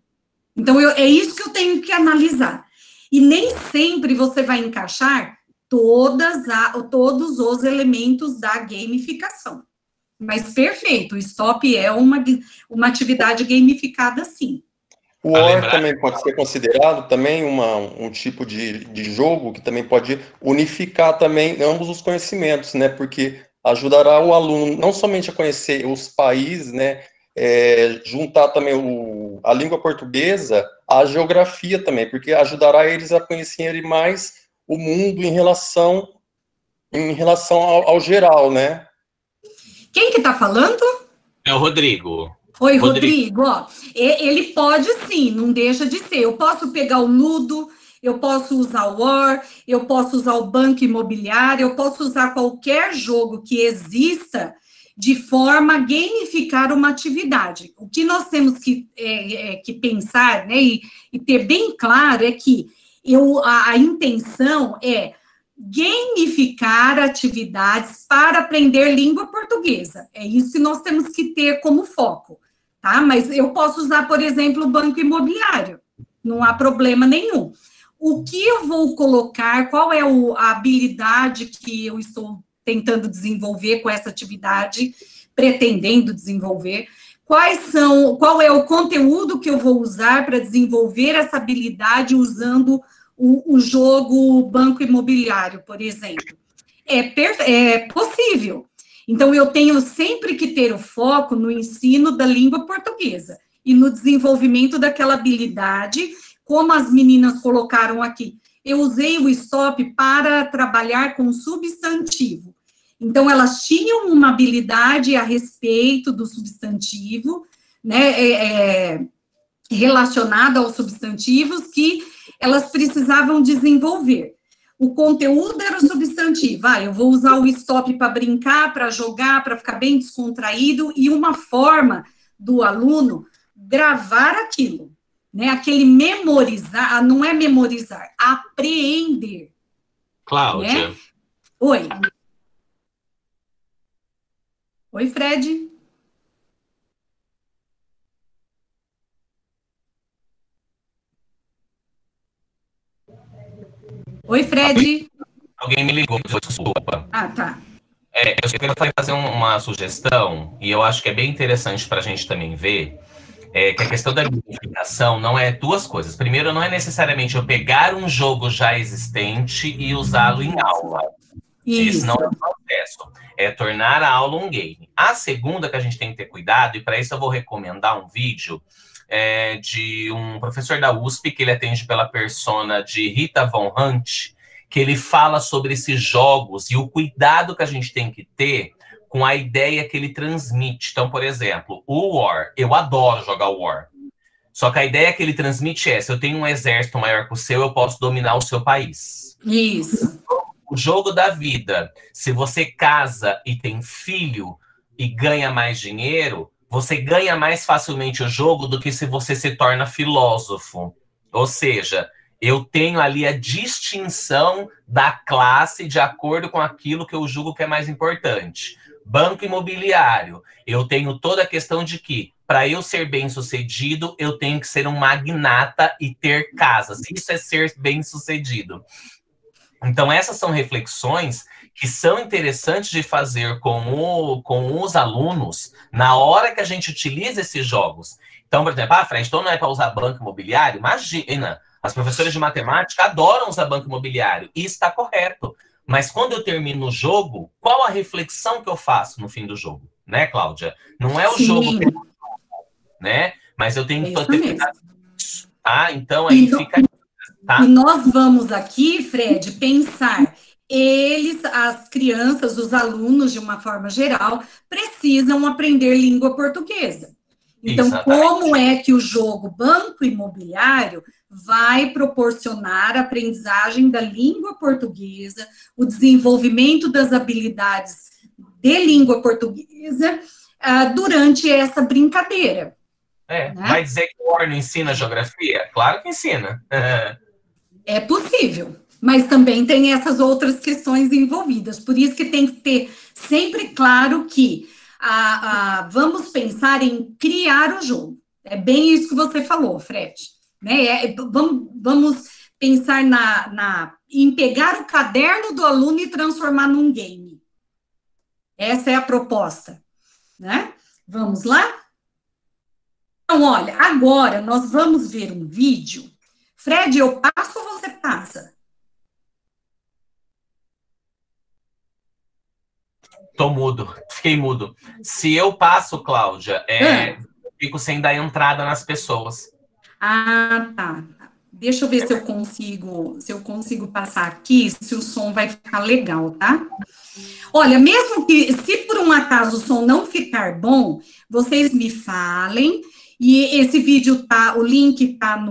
Então, é isso que eu tenho que analisar. E nem sempre você vai encaixar todos os elementos da gamificação. Mas perfeito, o stop é uma atividade gamificada, sim.
O OR também pode ser considerado também um tipo de jogo que também pode unificar também ambos os conhecimentos, né? Porque ajudará o aluno não somente a conhecer os países, né? Juntar também a língua portuguesa à geografia também, porque ajudará eles a conhecerem mais o mundo em relação ao geral, né?
Quem que tá falando?
É o Rodrigo.
Oi, Rodrigo. Ó, ele pode sim, não deixa de ser. Eu posso pegar o Ludo, eu posso usar o War, eu posso usar o Banco Imobiliário, eu posso usar qualquer jogo que exista de forma a gamificar uma atividade. O que nós temos que pensar, né, e ter bem claro é que a intenção é gamificar atividades para aprender língua portuguesa. É isso que nós temos que ter como foco, tá? Mas eu posso usar, por exemplo, o Banco Imobiliário, não há problema nenhum. O que eu vou colocar, qual é a habilidade que eu estou tentando desenvolver com essa atividade, pretendendo desenvolver, qual é o conteúdo que eu vou usar para desenvolver essa habilidade usando o jogo Banco Imobiliário, por exemplo. É possível. Então, eu tenho sempre que ter o foco no ensino da língua portuguesa e no desenvolvimento daquela habilidade, como as meninas colocaram aqui. Eu usei o stop para trabalhar com substantivo. Então, elas tinham uma habilidade a respeito do substantivo, né, relacionada aos substantivos que elas precisavam desenvolver. O conteúdo era o substantivo. Eu vou usar o stop para brincar, para jogar, para ficar bem descontraído, e uma forma do aluno gravar aquilo, né? Aquele memorizar, não é memorizar, apreender.
Cláudia.
Né? Oi. Oi, Fred. Oi, Fred.
Alguém me ligou, desculpa.
Tá.
Eu queria fazer uma sugestão, e eu acho que é bem interessante para a gente também ver, que a questão da gamificação não é duas coisas. Primeiro, não é necessariamente eu pegar um jogo já existente e usá-lo em aula. Isso não é um processo. É tornar a aula um game. A segunda que a gente tem que ter cuidado, e para isso eu vou recomendar um vídeo de um professor da USP, que ele atende pela persona de Rita Von Hunt, que ele fala sobre esses jogos e o cuidado que a gente tem que ter com a ideia que ele transmite. Então, por exemplo, o War, eu adoro jogar o War. Só que a ideia que ele transmite se eu tenho um exército maior que o seu, eu posso dominar o seu país.
Isso.
O jogo da vida, se você casa e tem filho e ganha mais dinheiro, você ganha mais facilmente o jogo do que se você se torna filósofo. Ou seja, eu tenho ali a distinção da classe de acordo com aquilo que eu julgo que é mais importante. Banco imobiliário, eu tenho toda a questão de que, para eu ser bem-sucedido, eu tenho que ser um magnata e ter casas. Isso é ser bem-sucedido. Então, essas são reflexões que são interessantes de fazer com os alunos na hora que a gente utiliza esses jogos. Então, por exemplo, Fred, então não é para usar banco imobiliário? Imagina, as professoras de matemática adoram usar banco imobiliário, e está correto. Mas quando eu termino o jogo, qual a reflexão que eu faço no fim do jogo? Né, Cláudia? Não é o jogo que eu né? Mas eu tenho que ter cuidado disso, tá? Então, aí fica... Tá?
E nós vamos aqui, Fred, pensar, as crianças, os alunos, de uma forma geral, precisam aprender língua portuguesa. Então,
Exatamente.
como é que o jogo Banco Imobiliário vai proporcionar a aprendizagem da língua portuguesa, o desenvolvimento das habilidades de língua portuguesa durante essa brincadeira? Né?
Vai dizer que o War não ensina geografia? Claro que ensina.
É possível, mas também tem essas outras questões envolvidas. Por isso que tem que ter sempre claro que vamos pensar em criar o jogo. É bem isso que você falou, Fred. Né? Vamos pensar em pegar o caderno do aluno e transformar num game. Essa é a proposta. Né? Vamos lá? Então, olha, agora nós vamos ver um vídeo. Fred, eu passo ou você passa?
Tô mudo, fiquei mudo. Se eu passo, Cláudia, fico sem dar entrada nas pessoas.
Ah, tá. Deixa eu ver se eu consigo passar aqui, se o som vai ficar legal, tá? Olha, mesmo que, se por um acaso o som não ficar bom, vocês me falem, e esse vídeo o link tá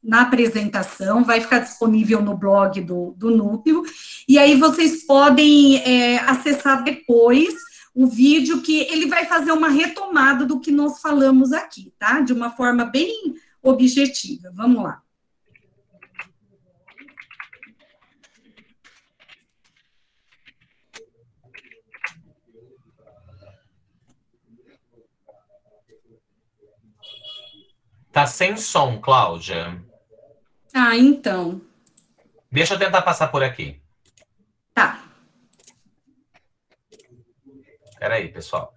na apresentação, vai ficar disponível no blog do Núcleo, e aí vocês podem acessar depois o vídeo, que ele vai fazer uma retomada do que nós falamos aqui, tá? De uma forma bem objetiva. Vamos lá.
Tá sem som, Cláudia.
Ah, então.
Deixa eu tentar passar por aqui.
Tá.
Espera aí, pessoal.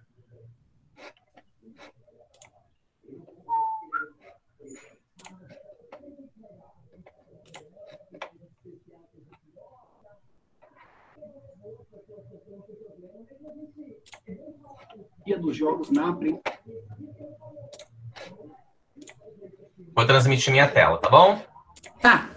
Dos jogos na
Vou transmitir minha tela, tá bom?
Tá.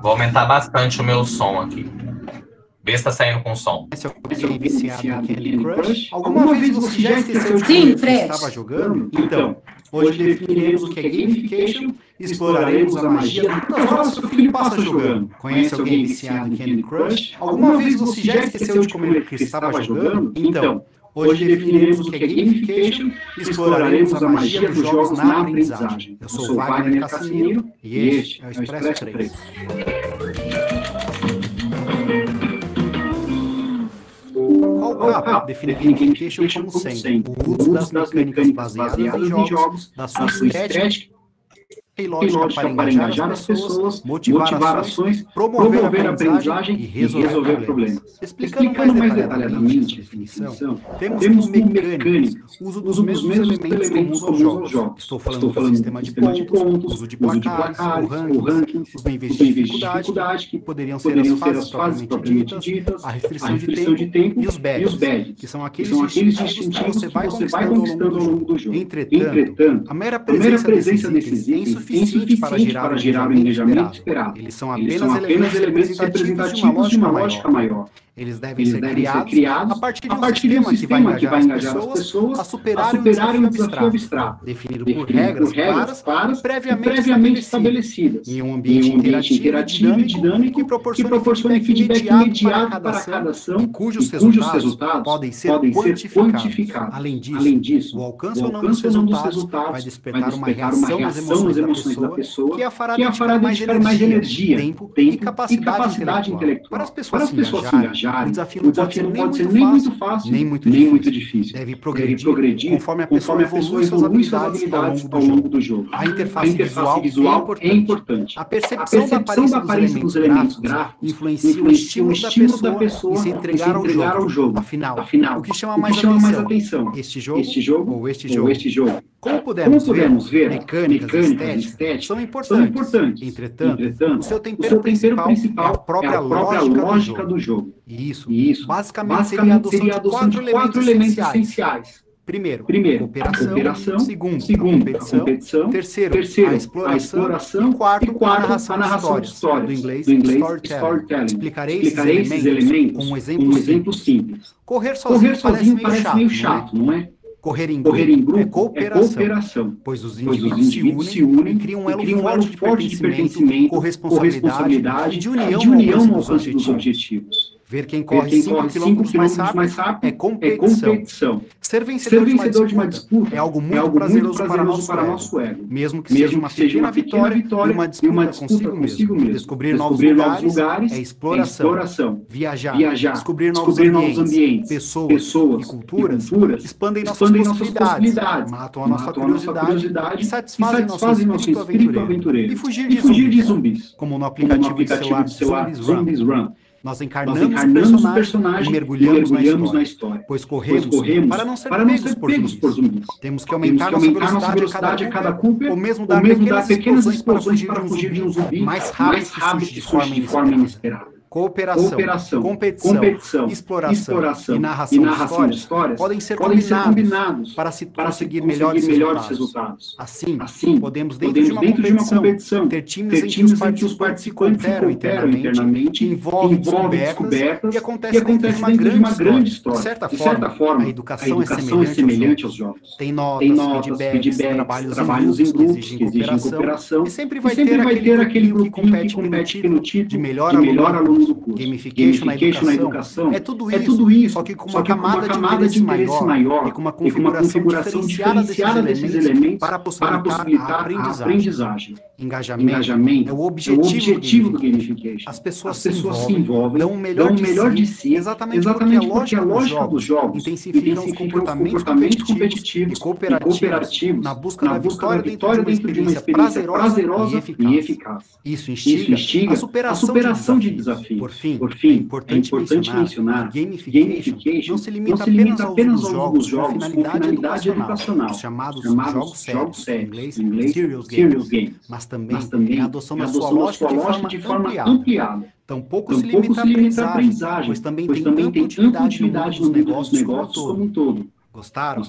Vou aumentar bastante o meu som aqui. Vê se tá saindo com som.
Se alguém viciado em Candy Crush, alguma vez você já esqueceu de
Sim,
que
Fred.
estava jogando? Então, hoje definiremos o que é gamification, exploraremos a magia das horas que o filho passa jogando. Conhece alguém viciado em Candy Crush? Alguma vez você já esqueceu de comer o que estava jogando? Então, hoje definiremos o que é gamification, exploraremos a magia dos jogos na aprendizagem. Eu sou Wagner Cassimiro e este é o Expresso 3. Qual define gamification como sendo o uso das mecânicas baseadas em jogos, da sua estética e lógica para engajar as pessoas, motivar ações, promover a aprendizagem e resolver problemas. Explicando mais detalhadamente a definição, temos como mecânicas o uso dos mesmos elementos comuns aos jogos. Estou falando do sistema de pontos, uso de placares, o ranking, os níveis de dificuldade, que poderiam ser as fases propriamente ditas, a restrição de tempo e os badges, que são aqueles distintivos que você vai conquistando ao longo do jogo. Entretanto, a mera presença desses itens é insuficiente para gerar o engajamento esperado. Eles são apenas elementos representativos de uma lógica maior. Eles devem ser criados a partir de um sistema que vai engajar as pessoas a superarem um desafio abstrato, definido por regras claras e previamente estabelecidas, em um ambiente interativo e dinâmico que proporcione feedback imediato para cada ação e cujos resultados podem ser quantificados. Além disso, o alcance ou não dos resultados vai despertar uma reação nas emoções da pessoa que a fará dedicar mais energia, tempo e capacidade intelectual. Para as pessoas se engajarem, o desafio não pode ser nem muito fácil, nem muito difícil. Deve progredir conforme a pessoa evolui suas habilidades ao longo do jogo. A interface visual é importante. A percepção da aparência dos elementos gráficos influencia o estilo da pessoa em se entregar ao jogo. Afinal, o que chama mais atenção? Este jogo ou este jogo? Como podemos ver, mecânicas e estéticas são importantes. Entretanto, o seu tempero principal é a própria lógica do jogo. E isso basicamente seria a adoção de 4 elementos essenciais. Primeiro,
cooperação.
Segundo,
A competição.
Terceiro, a exploração. E quarto, a narração de histórias, do inglês storytelling. Explicarei esses elementos com um exemplo simples. Correr sozinho parece meio chato, não é? Correr em grupo é cooperação, pois os indivíduos se unem e criam um elo forte de pertencimento, corresponsabilidade e de união no alcance dos objetivos. Ver quem corre 5 quilômetros mais rápido é competição. Ser vencedor de uma disputa é algo muito prazeroso para nosso ego, mesmo que seja uma pequena vitória e uma disputa consigo mesmo. Descobrir novos lugares é exploração. Viajar, descobrir novos ambientes, pessoas e culturas expandem nossas possibilidades, matam a nossa curiosidade e satisfazem nosso espírito aventureiro. E fugir de zumbis, como no aplicativo de celular Zombies Run. Nós encarnamos o personagem e mergulhamos na história, pois corremos para não ser pegos por zumbis. Temos que aumentar nossa velocidade a cada Cooper, ou mesmo dar pequenas explosões para fugir de um zumbi mais rápido que surge de forma inesperada. Cooperação, competição, exploração e narração de histórias podem ser combinados para conseguir melhores resultados. Assim, podemos, dentro de uma competição, ter times em que os participantes se cooperam internamente, envolvem descobertas e acontece dentro de uma grande história. De certa forma, a educação é semelhante aos jogos. Tem notas, feedbacks, trabalhos em grupos que exigem cooperação e sempre vai ter aquele grupinho que compete no título de melhor aluno do curso. Gamification na educação é tudo isso, só que com uma camada de interesse maior e com uma configuração diferenciada desses elementos para possibilitar a aprendizagem. Engajamento é o objetivo do gamification. As pessoas se envolvem, dão o melhor de si, exatamente porque a lógica dos jogos intensificam os comportamentos competitivos e cooperativos na busca da vitória dentro de uma experiência prazerosa e eficaz. Isso instiga a superação de desafios. Por fim, é importante mencionar que gamification não se limita apenas aos jogos com finalidade educacional, os chamados jogos sérios, em inglês serious games, mas também a adoção da sua lógica de forma ampliada. Tampouco se limita à aprendizagem, pois também tem ampla utilidade no mundo dos negócios como um todo. Gostaram?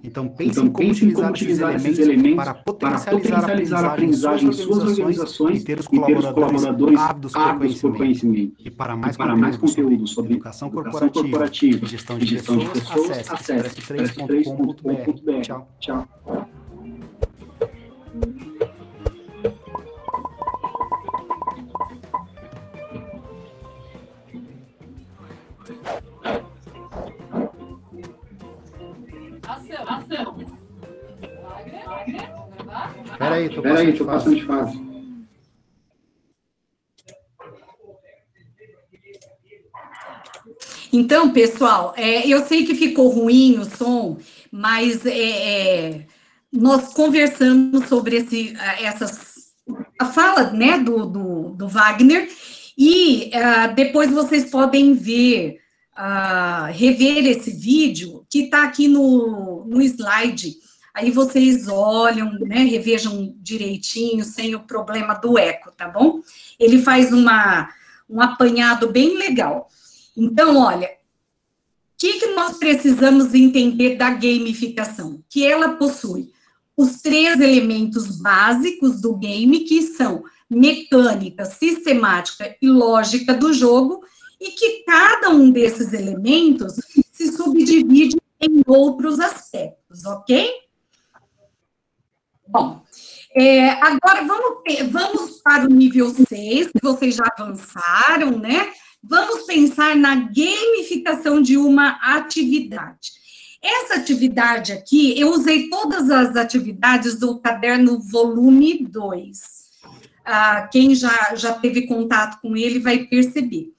Então pensem como utilizar esses elementos para potencializar a aprendizagem em suas organizações e ter os colaboradores ávidos por conhecimento. E para mais conteúdo sobre educação corporativa e gestão de pessoas, acesse express3.com.br. Tchau. Peraí, tô passando de fase.
Então, pessoal, eu sei que ficou ruim o som, mas nós conversamos sobre a fala, né, do Wagner, e depois vocês podem rever esse vídeo que está aqui no slide. Aí vocês olham, né, revejam direitinho, sem o problema do eco, tá bom? Ele faz um apanhado bem legal. Então, olha, o que nós precisamos entender da gamificação? Que ela possui os 3 elementos básicos do game, que são mecânica, sistemática e lógica do jogo, e que cada um desses elementos se subdivide em outros aspectos, ok? Bom, agora vamos para o nível 6, que vocês já avançaram, né? Vamos pensar na gamificação de uma atividade. Essa atividade aqui, eu usei todas as atividades do caderno volume 2. Quem já teve contato com ele vai perceber.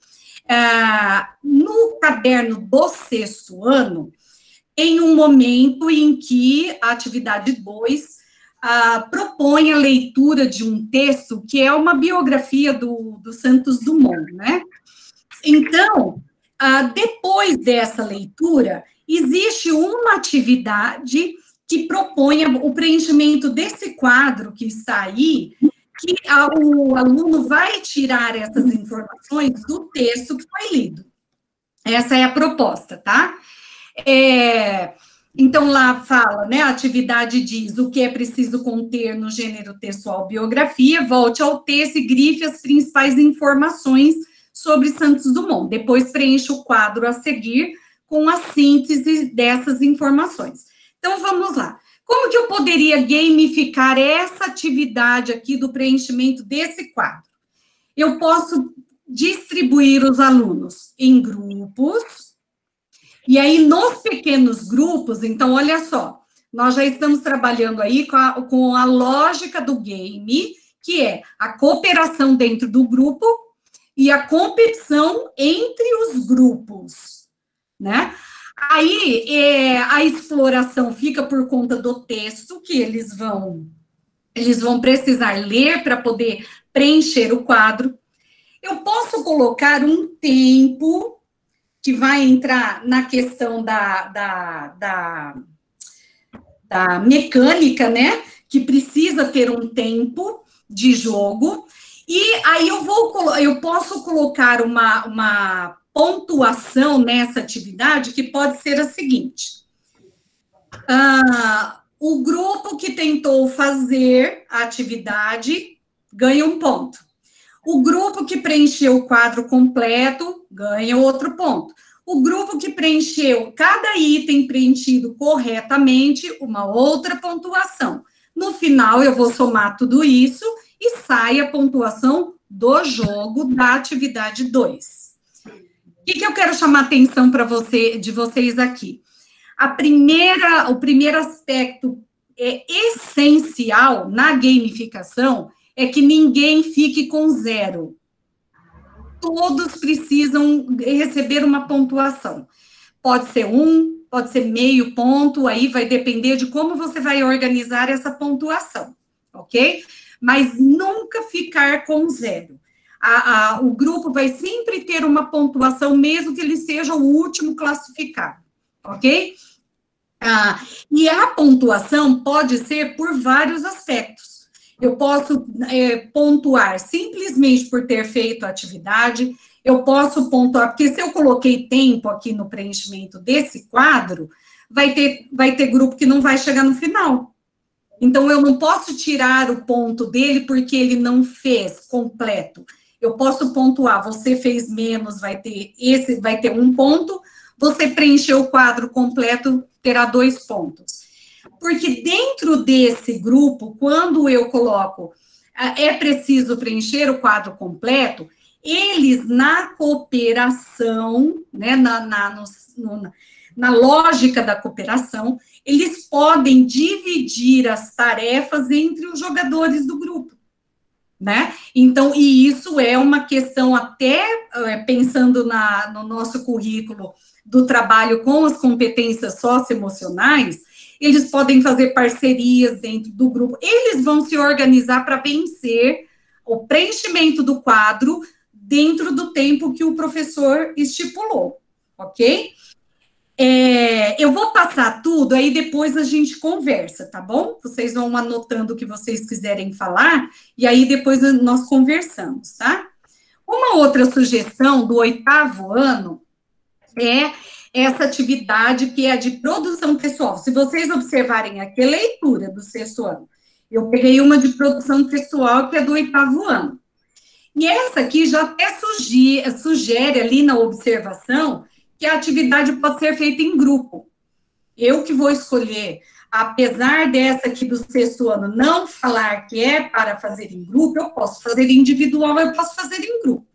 No caderno do 6º ano, tem um momento em que a atividade 2 propõe a leitura de um texto que é uma biografia do Santos Dumont, né? Então, depois dessa leitura, existe uma atividade que propõe o preenchimento desse quadro que está aí, que o aluno vai tirar essas informações do texto que foi lido. Essa é a proposta, tá? Então, lá fala, né, a atividade diz o que é preciso conter no gênero textual biografia, volte ao texto e grife as principais informações sobre Santos Dumont. Depois preencha o quadro a seguir com a síntese dessas informações. Então, vamos lá. Como que eu poderia gamificar essa atividade aqui do preenchimento desse quadro? Eu posso distribuir os alunos em grupos, e aí nos pequenos grupos, então, olha só, nós já estamos trabalhando aí com a lógica do game, que é a cooperação dentro do grupo e a competição entre os grupos, né? Aí, a exploração fica por conta do texto que eles vão precisar ler para poder preencher o quadro. Eu posso colocar um tempo que vai entrar na questão da mecânica, né? Que precisa ter um tempo de jogo. E aí eu posso colocar uma pontuação nessa atividade que pode ser a seguinte. O grupo que tentou fazer a atividade ganha um ponto. O grupo que preencheu o quadro completo ganha outro ponto. O grupo que preencheu cada item preenchido corretamente, uma outra pontuação. No final, eu vou somar tudo isso e sai a pontuação do jogo da atividade 2. O que eu quero chamar a atenção de vocês aqui? O primeiro aspecto essencial na gamificação é que ninguém fique com 0. Todos precisam receber uma pontuação. Pode ser 1, pode ser meio ponto, aí vai depender de como você vai organizar essa pontuação, ok? Mas nunca ficar com 0. O grupo vai sempre ter uma pontuação, mesmo que ele seja o último classificado, ok? E a pontuação pode ser por vários aspectos. Eu posso pontuar simplesmente por ter feito a atividade, eu posso pontuar, porque se eu coloquei tempo aqui no preenchimento desse quadro, vai ter grupo que não vai chegar no final. Então, eu não posso tirar o ponto dele porque ele não fez completo. Eu posso pontuar, você fez menos, vai ter 1 ponto, você preencheu o quadro completo, terá 2 pontos. Porque dentro desse grupo, quando eu coloco, é preciso preencher o quadro completo, eles na cooperação, né, na lógica da cooperação, eles podem dividir as tarefas entre os jogadores do grupo. Né? Então, e isso é uma questão até, pensando no nosso currículo do trabalho com as competências socioemocionais, eles podem fazer parcerias dentro do grupo, eles vão se organizar para vencer o preenchimento do quadro dentro do tempo que o professor estipulou, ok? Eu vou passar tudo, aí depois a gente conversa, tá bom? Vocês vão anotando o que vocês quiserem falar, e aí depois nós conversamos, tá? Uma outra sugestão do 8º ano é essa atividade que é a de produção textual. Se vocês observarem aqui, a leitura do 6º ano. Eu peguei uma de produção textual que é do 8º ano. E essa aqui já até sugere ali na observação que a atividade pode ser feita em grupo. Eu que vou escolher, apesar dessa aqui do 6º ano não falar que é para fazer em grupo, eu posso fazer individual, eu posso fazer em grupo.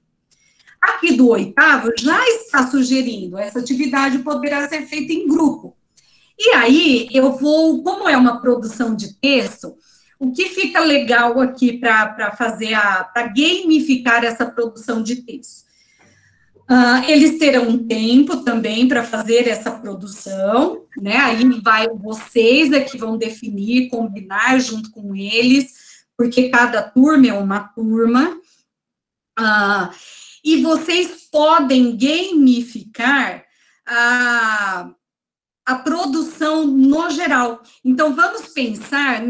Aqui do 8º já está sugerindo, essa atividade poderá ser feita em grupo. E aí, como é uma produção de texto, o que fica legal aqui para gamificar essa produção de texto? Eles terão um tempo também para fazer essa produção, né? Aí vocês é que vão definir, combinar junto com eles, porque cada turma é uma turma. E vocês podem gamificar a produção no geral. Então, vamos pensar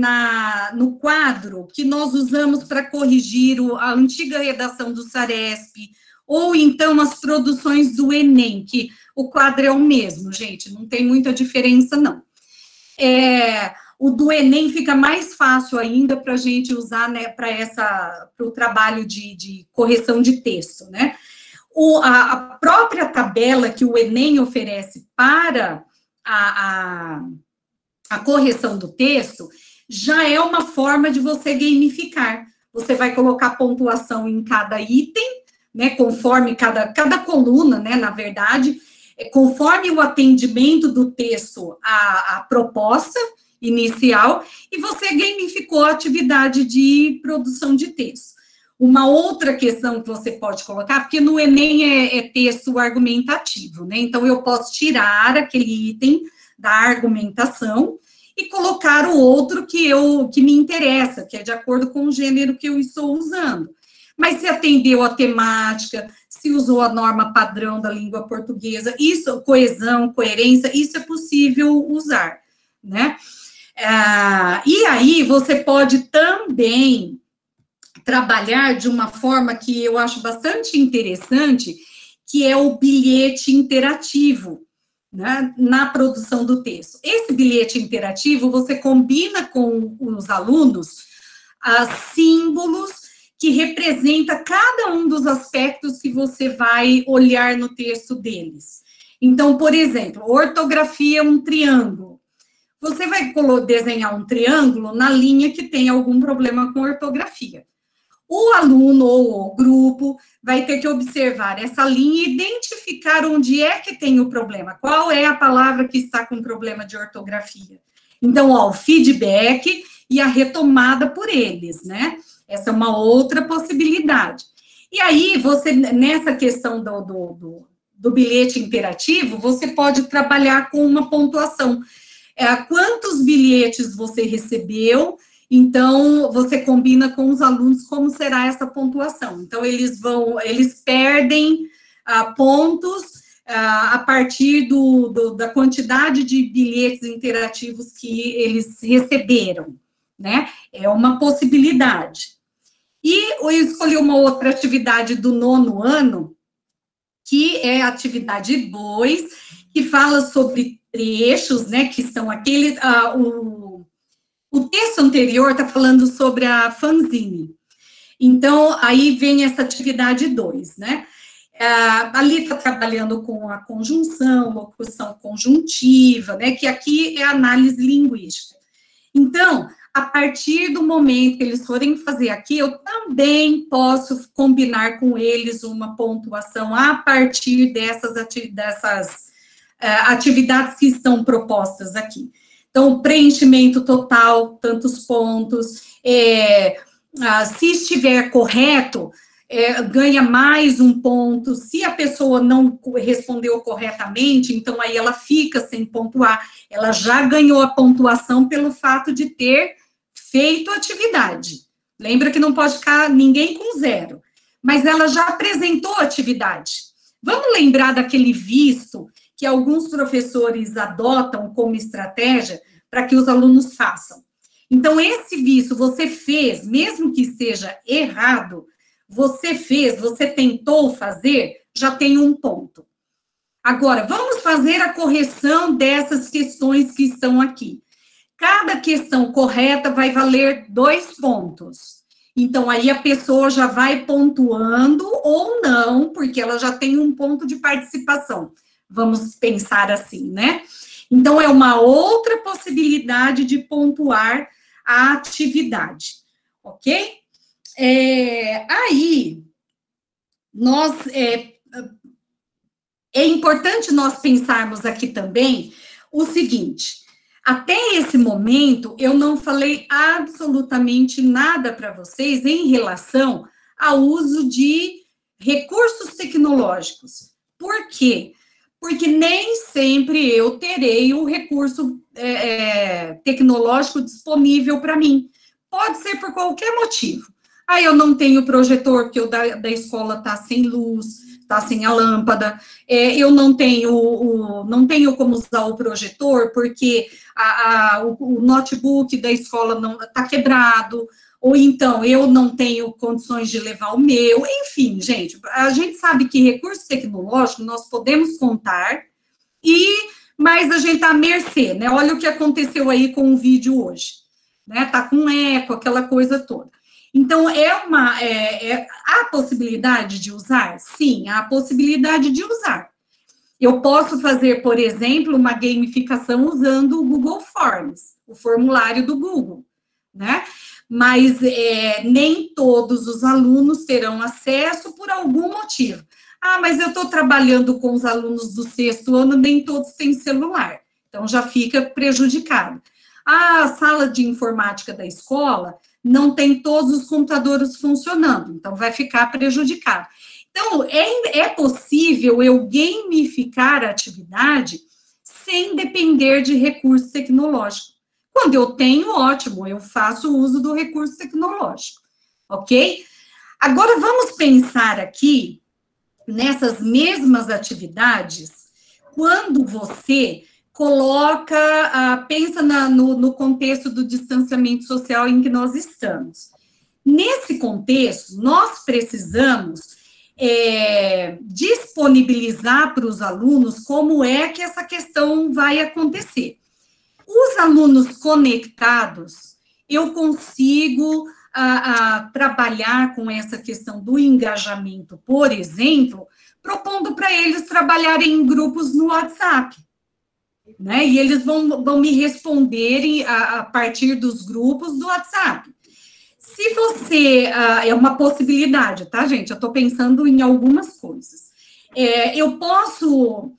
no quadro que nós usamos para corrigir a antiga redação do Saresp, ou então as produções do Enem, que o quadro é o mesmo, gente, não tem muita diferença, não. o do Enem fica mais fácil ainda para a gente usar, né, para o trabalho de correção de texto, né? A própria tabela que o Enem oferece para a correção do texto já é uma forma de você gamificar. Você vai colocar pontuação em cada item, né, conforme cada coluna, né, na verdade, conforme o atendimento do texto à proposta inicial, e você gamificou a atividade de produção de texto. Uma outra questão que você pode colocar, porque no Enem é texto argumentativo, né? Então, eu posso tirar aquele item da argumentação e colocar o outro que me interessa, que é de acordo com o gênero que eu estou usando. Mas se atendeu a temática, se usou a norma padrão da língua portuguesa, isso, coesão, coerência, isso é possível usar, né? E aí, você pode também trabalhar de uma forma que eu acho bastante interessante, que é o bilhete interativo, né, na produção do texto. Esse bilhete interativo, você combina com os alunos símbolos que representa cada um dos aspectos que você vai olhar no texto deles. Então, por exemplo, ortografia, um triângulo. Você vai desenhar um triângulo na linha que tem algum problema com ortografia. O aluno ou o grupo vai ter que observar essa linha e identificar onde é que tem o problema, qual é a palavra que está com problema de ortografia. Então, o feedback e a retomada por eles, né? Essa é uma outra possibilidade. E aí, você, nessa questão do bilhete interativo, você pode trabalhar com uma pontuação. Quantos bilhetes você recebeu? Então, você combina com os alunos como será essa pontuação. Então, eles perdem pontos a partir da quantidade de bilhetes interativos que eles receberam, né? É uma possibilidade. E eu escolhi uma outra atividade do 9º ano, que é a atividade 2, que fala sobre trechos, né, que são aquele... O texto anterior está falando sobre a fanzine. Então, aí vem essa atividade 2, né? Ali está trabalhando com a conjunção, locução conjuntiva, né? Que aqui é análise linguística. Então, a partir do momento que eles forem fazer aqui, eu também posso combinar com eles uma pontuação a partir dessas atividades que estão propostas aqui. Então, preenchimento total, tantos pontos, se estiver correto, ganha mais um ponto, se a pessoa não respondeu corretamente, então aí ela fica sem pontuar, ela já ganhou a pontuação pelo fato de ter feito a atividade. Lembra que não pode ficar ninguém com 0, mas ela já apresentou a atividade. Vamos lembrar daquele visto que alguns professores adotam como estratégia para que os alunos façam. Então, esse visto você fez, mesmo que seja errado, você fez, você tentou fazer, já tem um ponto. Agora, vamos fazer a correção dessas questões que estão aqui. Cada questão correta vai valer 2 pontos. Então, aí a pessoa já vai pontuando ou não, porque ela já tem um ponto de participação. Vamos pensar assim, né? Então, é uma outra possibilidade de pontuar a atividade, ok? Aí, é importante nós pensarmos aqui também o seguinte: até esse momento, eu não falei absolutamente nada para vocês em relação ao uso de recursos tecnológicos. Por quê? Porque nem sempre eu terei o recurso tecnológico disponível para mim. Pode ser por qualquer motivo. Aí eu não tenho projetor, porque o da escola está sem luz, está sem a lâmpada. Eu não tenho como usar o projetor, porque o notebook da escola não está quebrado. Ou então, eu não tenho condições de levar o meu. Enfim, gente, a gente sabe que recurso tecnológico nós podemos contar, mas a gente está à mercê, né? Olha o que aconteceu aí com o vídeo hoje, né? Tá com eco, aquela coisa toda. Então, há possibilidade de usar? Sim, há possibilidade de usar. Eu posso fazer, por exemplo, uma gamificação usando o Google Forms, o formulário do Google, né? Mas nem todos os alunos terão acesso por algum motivo. Ah, mas eu estou trabalhando com os alunos do 6º ano, nem todos têm celular. Então, já fica prejudicado. A sala de informática da escola não tem todos os computadores funcionando, então vai ficar prejudicado. Então, é possível eu gamificar a atividade sem depender de recurso tecnológico. Quando eu tenho, ótimo, eu faço uso do recurso tecnológico, ok? Agora, vamos pensar aqui nessas mesmas atividades, quando você coloca, pensa no contexto do distanciamento social em que nós estamos. Nesse contexto, nós precisamos disponibilizar para os alunos como é que essa questão vai acontecer. Os alunos conectados, eu consigo trabalhar com essa questão do engajamento, por exemplo, propondo para eles trabalharem em grupos no WhatsApp, né? E eles vão me responderem a partir dos grupos do WhatsApp. Se você, é uma possibilidade, tá, gente? Eu estou pensando em algumas coisas. Eu posso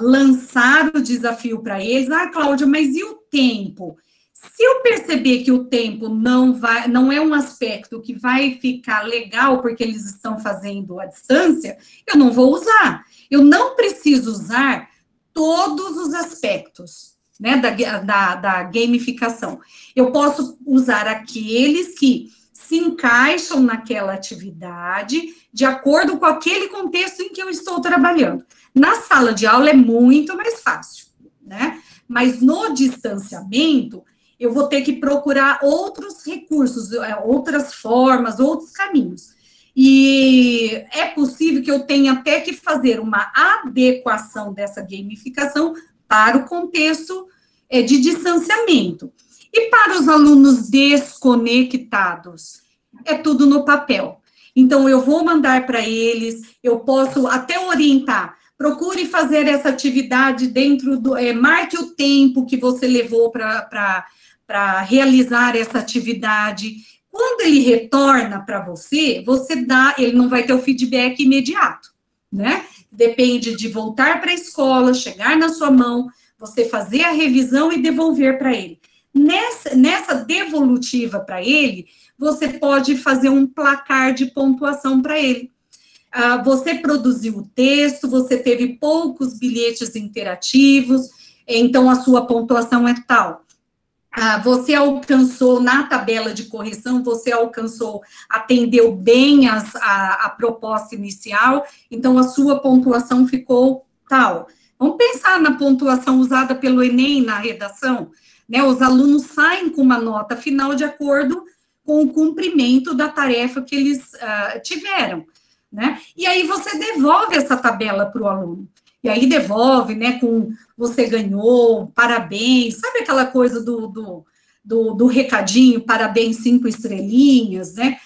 lançar o desafio para eles. Ah, Cláudia, mas e o tempo? Se eu perceber que o tempo não é um aspecto que vai ficar legal porque eles estão fazendo à distância, eu não vou usar. Eu não preciso usar todos os aspectos, né, da gamificação. Eu posso usar aqueles que se encaixam naquela atividade de acordo com aquele contexto em que eu estou trabalhando. Na sala de aula é muito mais fácil, né? Mas no distanciamento, eu vou ter que procurar outros recursos, outras formas, outros caminhos. E é possível que eu tenha até que fazer uma adequação dessa gamificação para o contexto de distanciamento. E para os alunos desconectados, é tudo no papel. Então, eu vou mandar para eles, eu posso até orientar, procure fazer essa atividade dentro do... marque o tempo que você levou para realizar essa atividade. Quando ele retorna para você ele não vai ter o feedback imediato, né? Depende de voltar para a escola, chegar na sua mão, você fazer a revisão e devolver para ele. Nessa devolutiva para ele, você pode fazer um placar de pontuação para ele. Você produziu o texto, você teve poucos bilhetes interativos, então a sua pontuação é tal. Você alcançou, na tabela de correção, atendeu bem a proposta inicial, então a sua pontuação ficou tal. Vamos pensar na pontuação usada pelo Enem na redação, né? Os alunos saem com uma nota final de acordo com o cumprimento da tarefa que eles tiveram, né? E aí você devolve essa tabela para o aluno. E aí devolve, né, com você ganhou, parabéns, sabe aquela coisa do recadinho, parabéns 5 estrelinhas, né?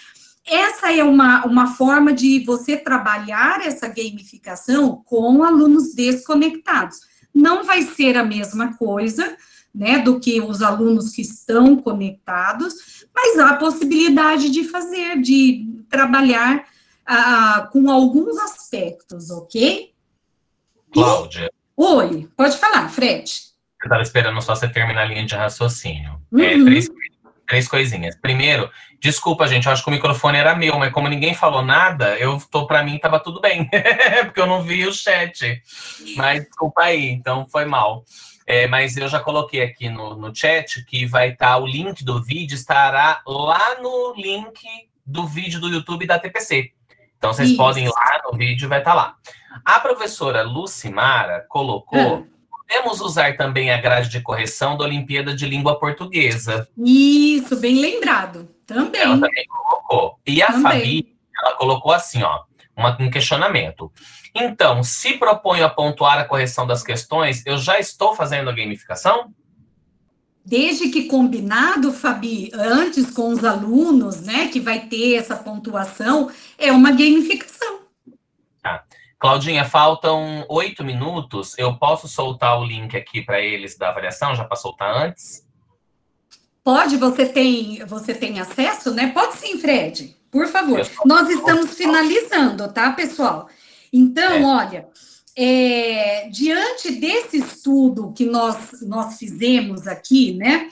Essa é uma forma de você trabalhar essa gamificação com alunos desconectados. Não vai ser a mesma coisa, né, do que os alunos que estão conectados, mas há a possibilidade de trabalhar com alguns aspectos, ok?
Cláudia.
Oi, pode falar, Fred.
Eu estava esperando só você terminar a linha de raciocínio.
Uhum.
Três coisinhas. Primeiro, desculpa, gente, eu acho que o microfone era meu, mas como ninguém falou nada, pra mim tava tudo bem, porque eu não vi o chat. Mas desculpa aí, então foi mal. Mas eu já coloquei aqui no chat que vai estar, o link do vídeo estará lá no link do vídeo do YouTube da TPC. Então vocês podem ir lá no vídeo, vai estar lá. A professora Lucimara colocou, podemos usar também a grade de correção da Olimpíada de Língua Portuguesa.
Isso, bem lembrado, também.
Ela também colocou. E a Fabi, ela colocou assim, ó, um questionamento. Então, se proponho a pontuar a correção das questões, eu já estou fazendo a gamificação?
Desde que combinado, Fabi, antes com os alunos, né, que vai ter essa pontuação, é uma gamificação.
Tá. Claudinha, faltam 8 minutos. Eu posso soltar o link aqui para eles da avaliação, já para soltar antes?
Pode, você tem acesso, né? Pode sim, Fred, por favor. Nós estamos finalizando, tá, pessoal? Então, olha, diante desse estudo que nós fizemos aqui, né,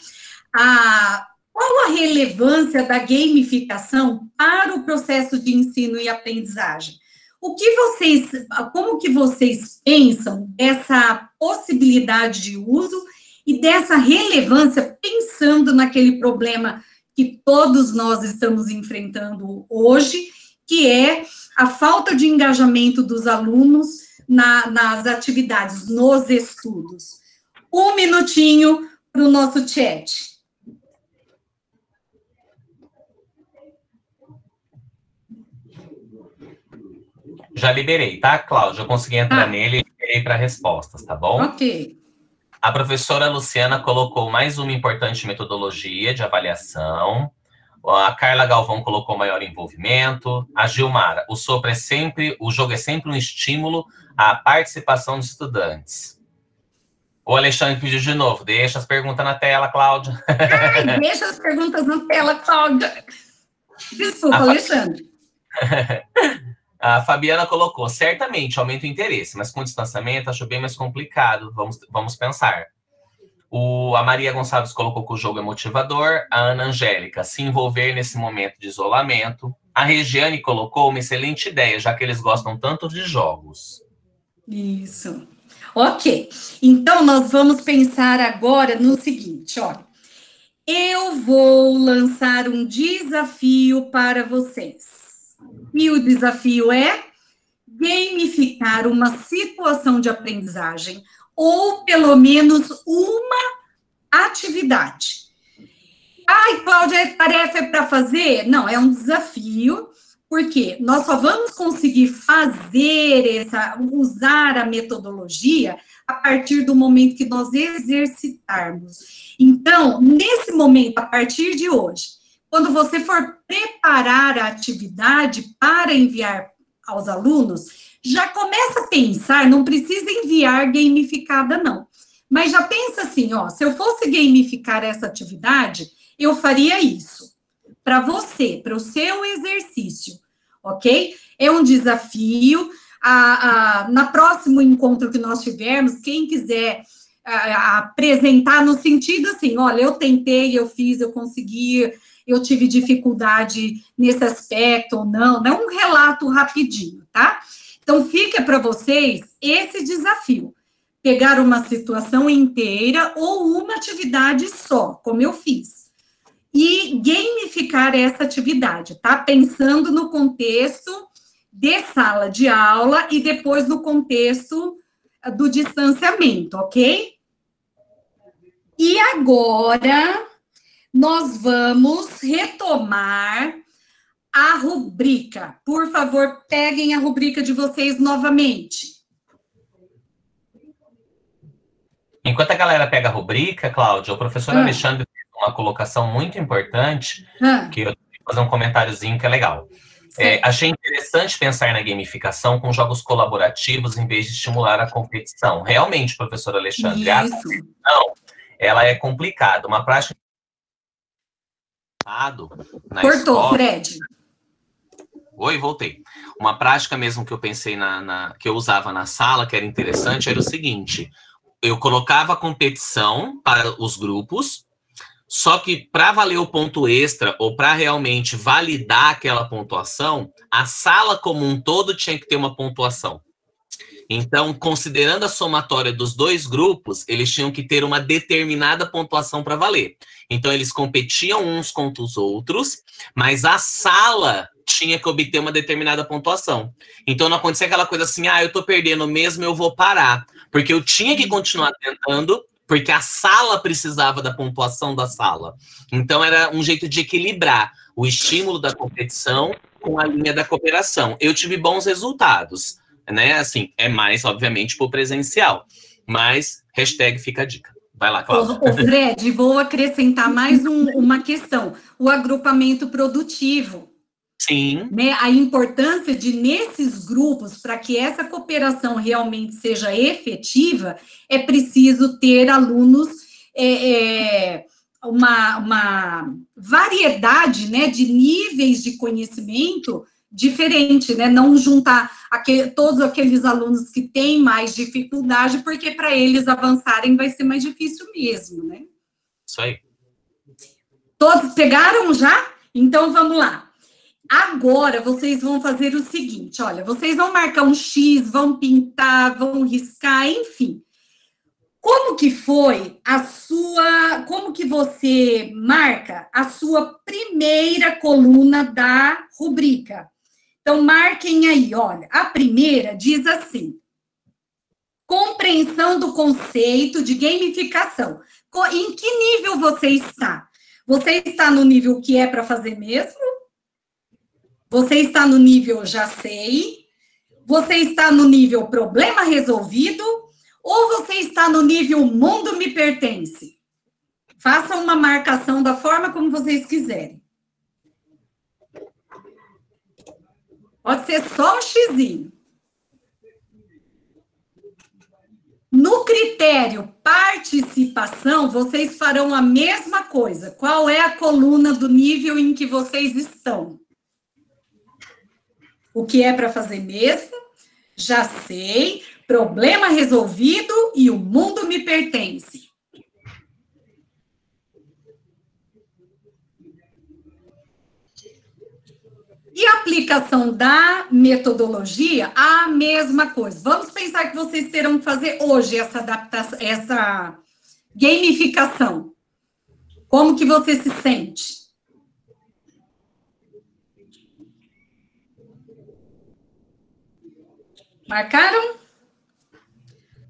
qual a relevância da gamificação para o processo de ensino e aprendizagem? Como que vocês pensam dessa possibilidade de uso e dessa relevância, pensando naquele problema que todos nós estamos enfrentando hoje, que é a falta de engajamento dos alunos nas atividades, nos estudos? 1 minutinho para o nosso chat.
Já liberei, tá, Cláudia? Eu consegui entrar nele e liberei para respostas, tá bom?
Ok.
A professora Luciana colocou mais uma importante metodologia de avaliação. A Carla Galvão colocou maior envolvimento. A Gilmara, o jogo é sempre um estímulo à participação dos estudantes. O Alexandre pediu de novo, deixa as perguntas na tela, Cláudia.
Ai, deixa as perguntas na tela, Cláudia. Desculpa, Alexandre.
A Fabiana colocou, certamente aumenta o interesse, mas com distanciamento acho bem mais complicado, vamos pensar. A Maria Gonçalves colocou que o jogo é motivador. A Ana Angélica, se envolver nesse momento de isolamento. A Regiane colocou uma excelente ideia, já que eles gostam tanto de jogos.
Isso. Ok. Então, nós vamos pensar agora no seguinte, olha. Eu vou lançar um desafio para vocês. E o desafio é gamificar uma situação de aprendizagem, ou pelo menos uma atividade. Ai, Cláudia, a tarefa é para fazer? Não, é um desafio, porque nós só vamos conseguir usar a metodologia a partir do momento que nós exercitarmos. Então, nesse momento, a partir de hoje, quando você for preparar a atividade para enviar aos alunos, já começa a pensar, não precisa enviar gamificada, não. Mas já pensa assim, ó, se eu fosse gamificar essa atividade, eu faria isso. Para você, para o seu exercício, ok? É um desafio. Na próximo encontro que nós tivermos, quem quiser apresentar no sentido assim, olha, eu tentei, eu fiz, eu consegui, eu tive dificuldade nesse aspecto ou não, é um relato rapidinho, tá? Então, fica para vocês esse desafio, pegar uma situação inteira ou uma atividade só, como eu fiz, e gamificar essa atividade, tá? Pensando no contexto de sala de aula e depois no contexto do distanciamento, ok? E agora, nós vamos retomar a rubrica. Por favor, peguem a rubrica de vocês novamente.
Enquanto a galera pega a rubrica, Cláudia, o professor Alexandre fez uma colocação muito importante, que eu vou fazer um comentáriozinho que é legal. Achei interessante pensar na gamificação com jogos colaborativos em vez de estimular a competição. Realmente, professor Alexandre, a competição, ela é complicada. Uma prática...
Cortou,
escola...
Fred.
Oi, voltei. Uma prática mesmo que eu pensei que eu usava na sala, que era interessante, era o seguinte: eu colocava a competição para os grupos, só que para valer o ponto extra, ou para realmente validar aquela pontuação, a sala como um todo tinha que ter uma pontuação. Então, considerando a somatória dos dois grupos, eles tinham que ter uma determinada pontuação para valer. Então, eles competiam uns contra os outros, mas a sala tinha que obter uma determinada pontuação. Então, não acontecia aquela coisa assim, eu tô perdendo mesmo, eu vou parar. Porque eu tinha que continuar tentando, porque a sala precisava da pontuação da sala. Então, era um jeito de equilibrar o estímulo da competição com a linha da cooperação. Eu tive bons resultados, né? Assim, é mais, obviamente, pro presencial. Mas, hashtag fica a dica. Vai lá, Cláudia.
Ô, Fred, vou acrescentar mais uma questão. O agrupamento produtivo.
Sim.
Né? A importância de, nesses grupos, para que essa cooperação realmente seja efetiva, é preciso ter alunos, uma variedade, né, de níveis de conhecimento diferente, né? Não juntar todos aqueles alunos que têm mais dificuldade, porque para eles avançarem vai ser mais difícil mesmo, né?
Isso aí.
Todos pegaram já? Então, vamos lá. Agora, vocês vão fazer o seguinte, olha, vocês vão marcar um X, vão pintar, vão riscar, enfim. Como que foi como que você marca a sua primeira coluna da rubrica? Então, marquem aí, olha, a primeira diz assim, compreensão do conceito de gamificação. Em que nível você está? Você está no nível que é para fazer mesmo? Você está no nível já sei? Você está no nível problema resolvido? Ou você está no nível mundo me pertence? Façam uma marcação da forma como vocês quiserem. Pode ser só um xizinho. No critério participação, vocês farão a mesma coisa. Qual é a coluna do nível em que vocês estão? O que é para fazer mesmo? Já sei. Problema resolvido e o mundo me pertence. E a aplicação da metodologia, a mesma coisa. Vamos pensar que vocês terão que fazer hoje essa adaptação, essa gamificação. Como que você se sente? Marcaram?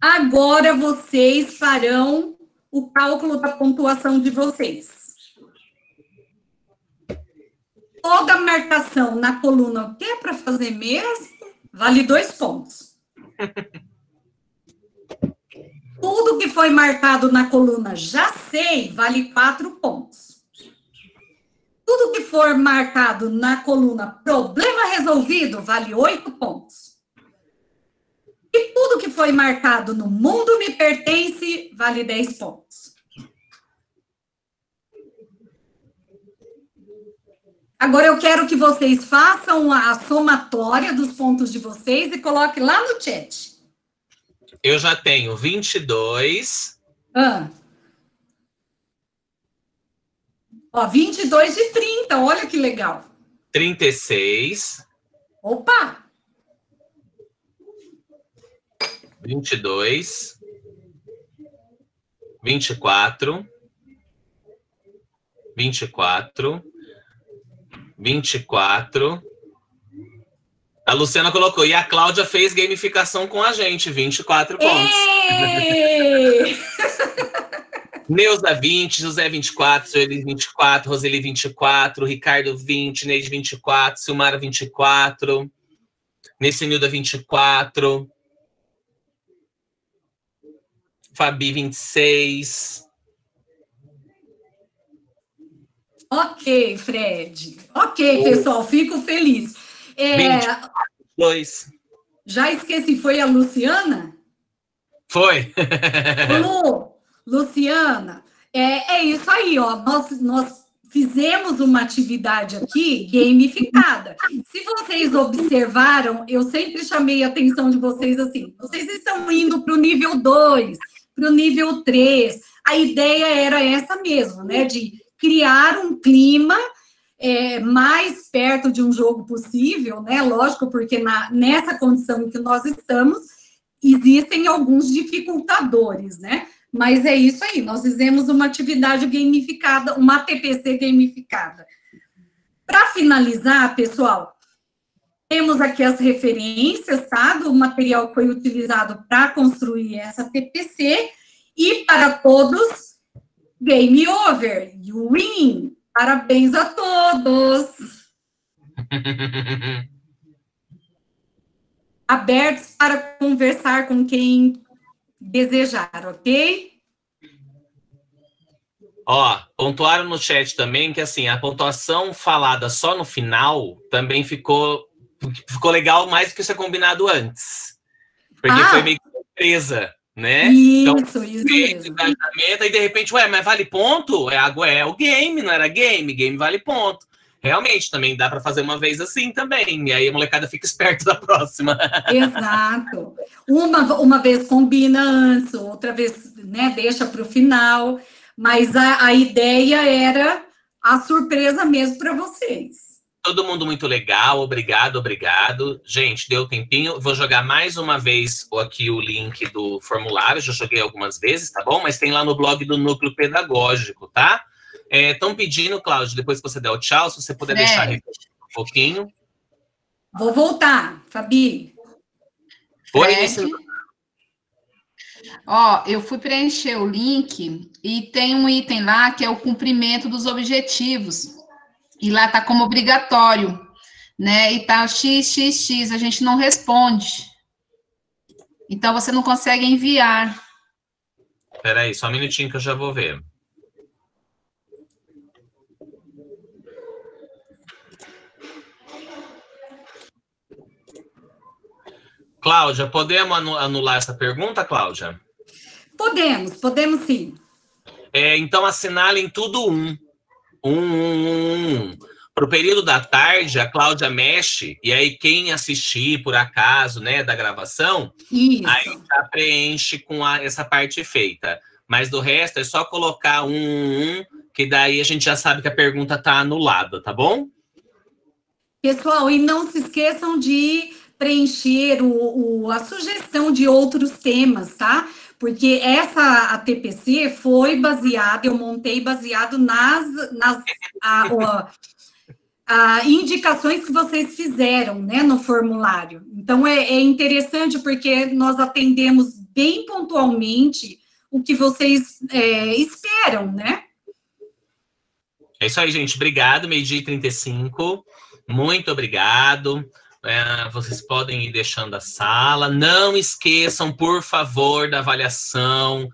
Agora vocês farão o cálculo da pontuação de vocês. Toda marcação na coluna o que é para fazer mesmo, vale 2 pontos. Tudo que foi marcado na coluna já sei, vale 4 pontos. Tudo que for marcado na coluna problema resolvido, vale 8 pontos. E tudo que foi marcado no mundo me pertence, vale 10 pontos. Agora eu quero que vocês façam a somatória dos pontos de vocês e coloquem lá no chat.
Eu já tenho 22.
Ó, 22 de 30, olha que legal.
36.
Opa!
22, 24, 24, 24. A Luciana colocou, e a Cláudia fez gamificação com a gente, 24 pontos. Neuza 20, José 24, Sueli 24, Roseli 24, Ricardo 20, Neide 24, Silmara 24, Nessenilda 24, Fabi 26.
Ok, Fred. Ok, pessoal, fico feliz.
22.
Já esqueci, foi a Luciana?
Foi.
Luciana, é isso aí, ó. Nós fizemos uma atividade aqui gamificada. Se vocês observaram, eu sempre chamei a atenção de vocês assim, vocês estão indo para o nível 2, para o nível 3. A ideia era essa mesmo, né? De criar um clima mais perto de um jogo possível, né? Lógico, porque nessa condição em que nós estamos, existem alguns dificultadores, né? Mas é isso aí, nós fizemos uma atividade gamificada, uma TPC gamificada. Para finalizar, pessoal, temos aqui as referências, tá? Do material que foi utilizado para construir essa TPC. E para todos, game over, you win! Parabéns a todos! Abertos para conversar com quem desejar, ok?
Ó, pontuaram no chat também que, assim, a pontuação falada só no final também ficou legal mais do que ser combinado antes. Porque foi meio que surpresa, né?
Isso mesmo.
Engajamento, e de repente, ué, mas vale ponto? É o game, não era game? Game vale ponto. Realmente, também dá para fazer uma vez assim também. E aí a molecada fica esperto da próxima.
Exato. Uma vez combina antes, outra vez, né, deixa para o final. Mas a ideia era a surpresa mesmo para vocês.
Todo mundo muito legal, obrigado. Gente, deu tempinho. Vou jogar mais uma vez aqui o link do formulário. Já joguei algumas vezes, tá bom? Mas tem lá no blog do Núcleo Pedagógico, tá? Estão pedindo, Cláudia, depois que você der o tchau, se você puder deixar refletir um pouquinho.
Vou voltar, Fabi.
Ó, eu fui preencher o link e tem um item lá que é o cumprimento dos objetivos. E lá tá como obrigatório, né? E tá XXX, a gente não responde. Então, você não consegue enviar.
Espera aí, só um minutinho que eu já vou ver. Cláudia, podemos anular essa pergunta, Cláudia?
Podemos sim.
Então, assinalem tudo Para o período da tarde, a Cláudia mexe, e aí quem assistir, por acaso, né, da gravação,
isso,
aí já preenche com essa parte feita. Mas do resto, é só colocar que daí a gente já sabe que a pergunta está anulada, tá bom?
Pessoal, e não se esqueçam de preencher a sugestão de outros temas, tá? Porque a TPC foi baseada, eu montei baseado nas indicações que vocês fizeram, né, no formulário. Então, é interessante porque nós atendemos bem pontualmente o que vocês esperam, né?
É isso aí, gente. Obrigado, 12h35. Muito obrigado. Vocês podem ir deixando a sala. Não esqueçam, por favor, da avaliação,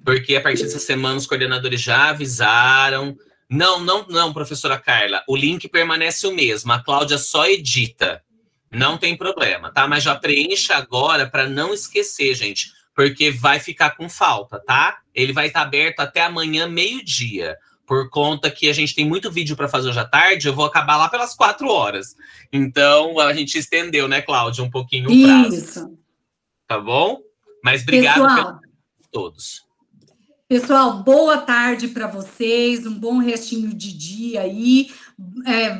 porque a partir dessa semana os coordenadores já avisaram. Não, professora Carla. O link permanece o mesmo. A Cláudia só edita. Não tem problema, tá? Mas já preencha agora para não esquecer, gente, porque vai ficar com falta, tá? Ele vai estar aberto até amanhã, meio-dia. Por conta que a gente tem muito vídeo para fazer hoje à tarde, eu vou acabar lá pelas 4 horas. Então, a gente estendeu, né, Cláudia, um pouquinho o prazo.
Isso.
Tá bom? Mas obrigado a todos.
Pessoal, boa tarde para vocês, um bom restinho de dia aí.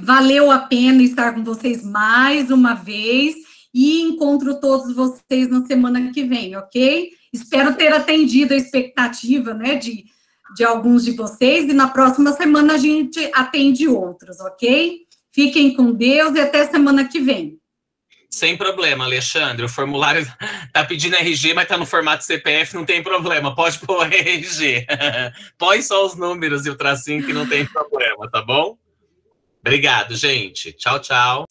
Valeu a pena estar com vocês mais uma vez e encontro todos vocês na semana que vem, ok? Espero ter atendido a expectativa, né, de alguns de vocês, e na próxima semana a gente atende outros, ok? Fiquem com Deus e até semana que vem.
Sem problema, Alexandre. O formulário tá pedindo RG, mas tá no formato CPF, não tem problema. Pode pôr RG. Põe só os números e o tracinho que não tem problema, tá bom? Obrigado, gente. Tchau, tchau.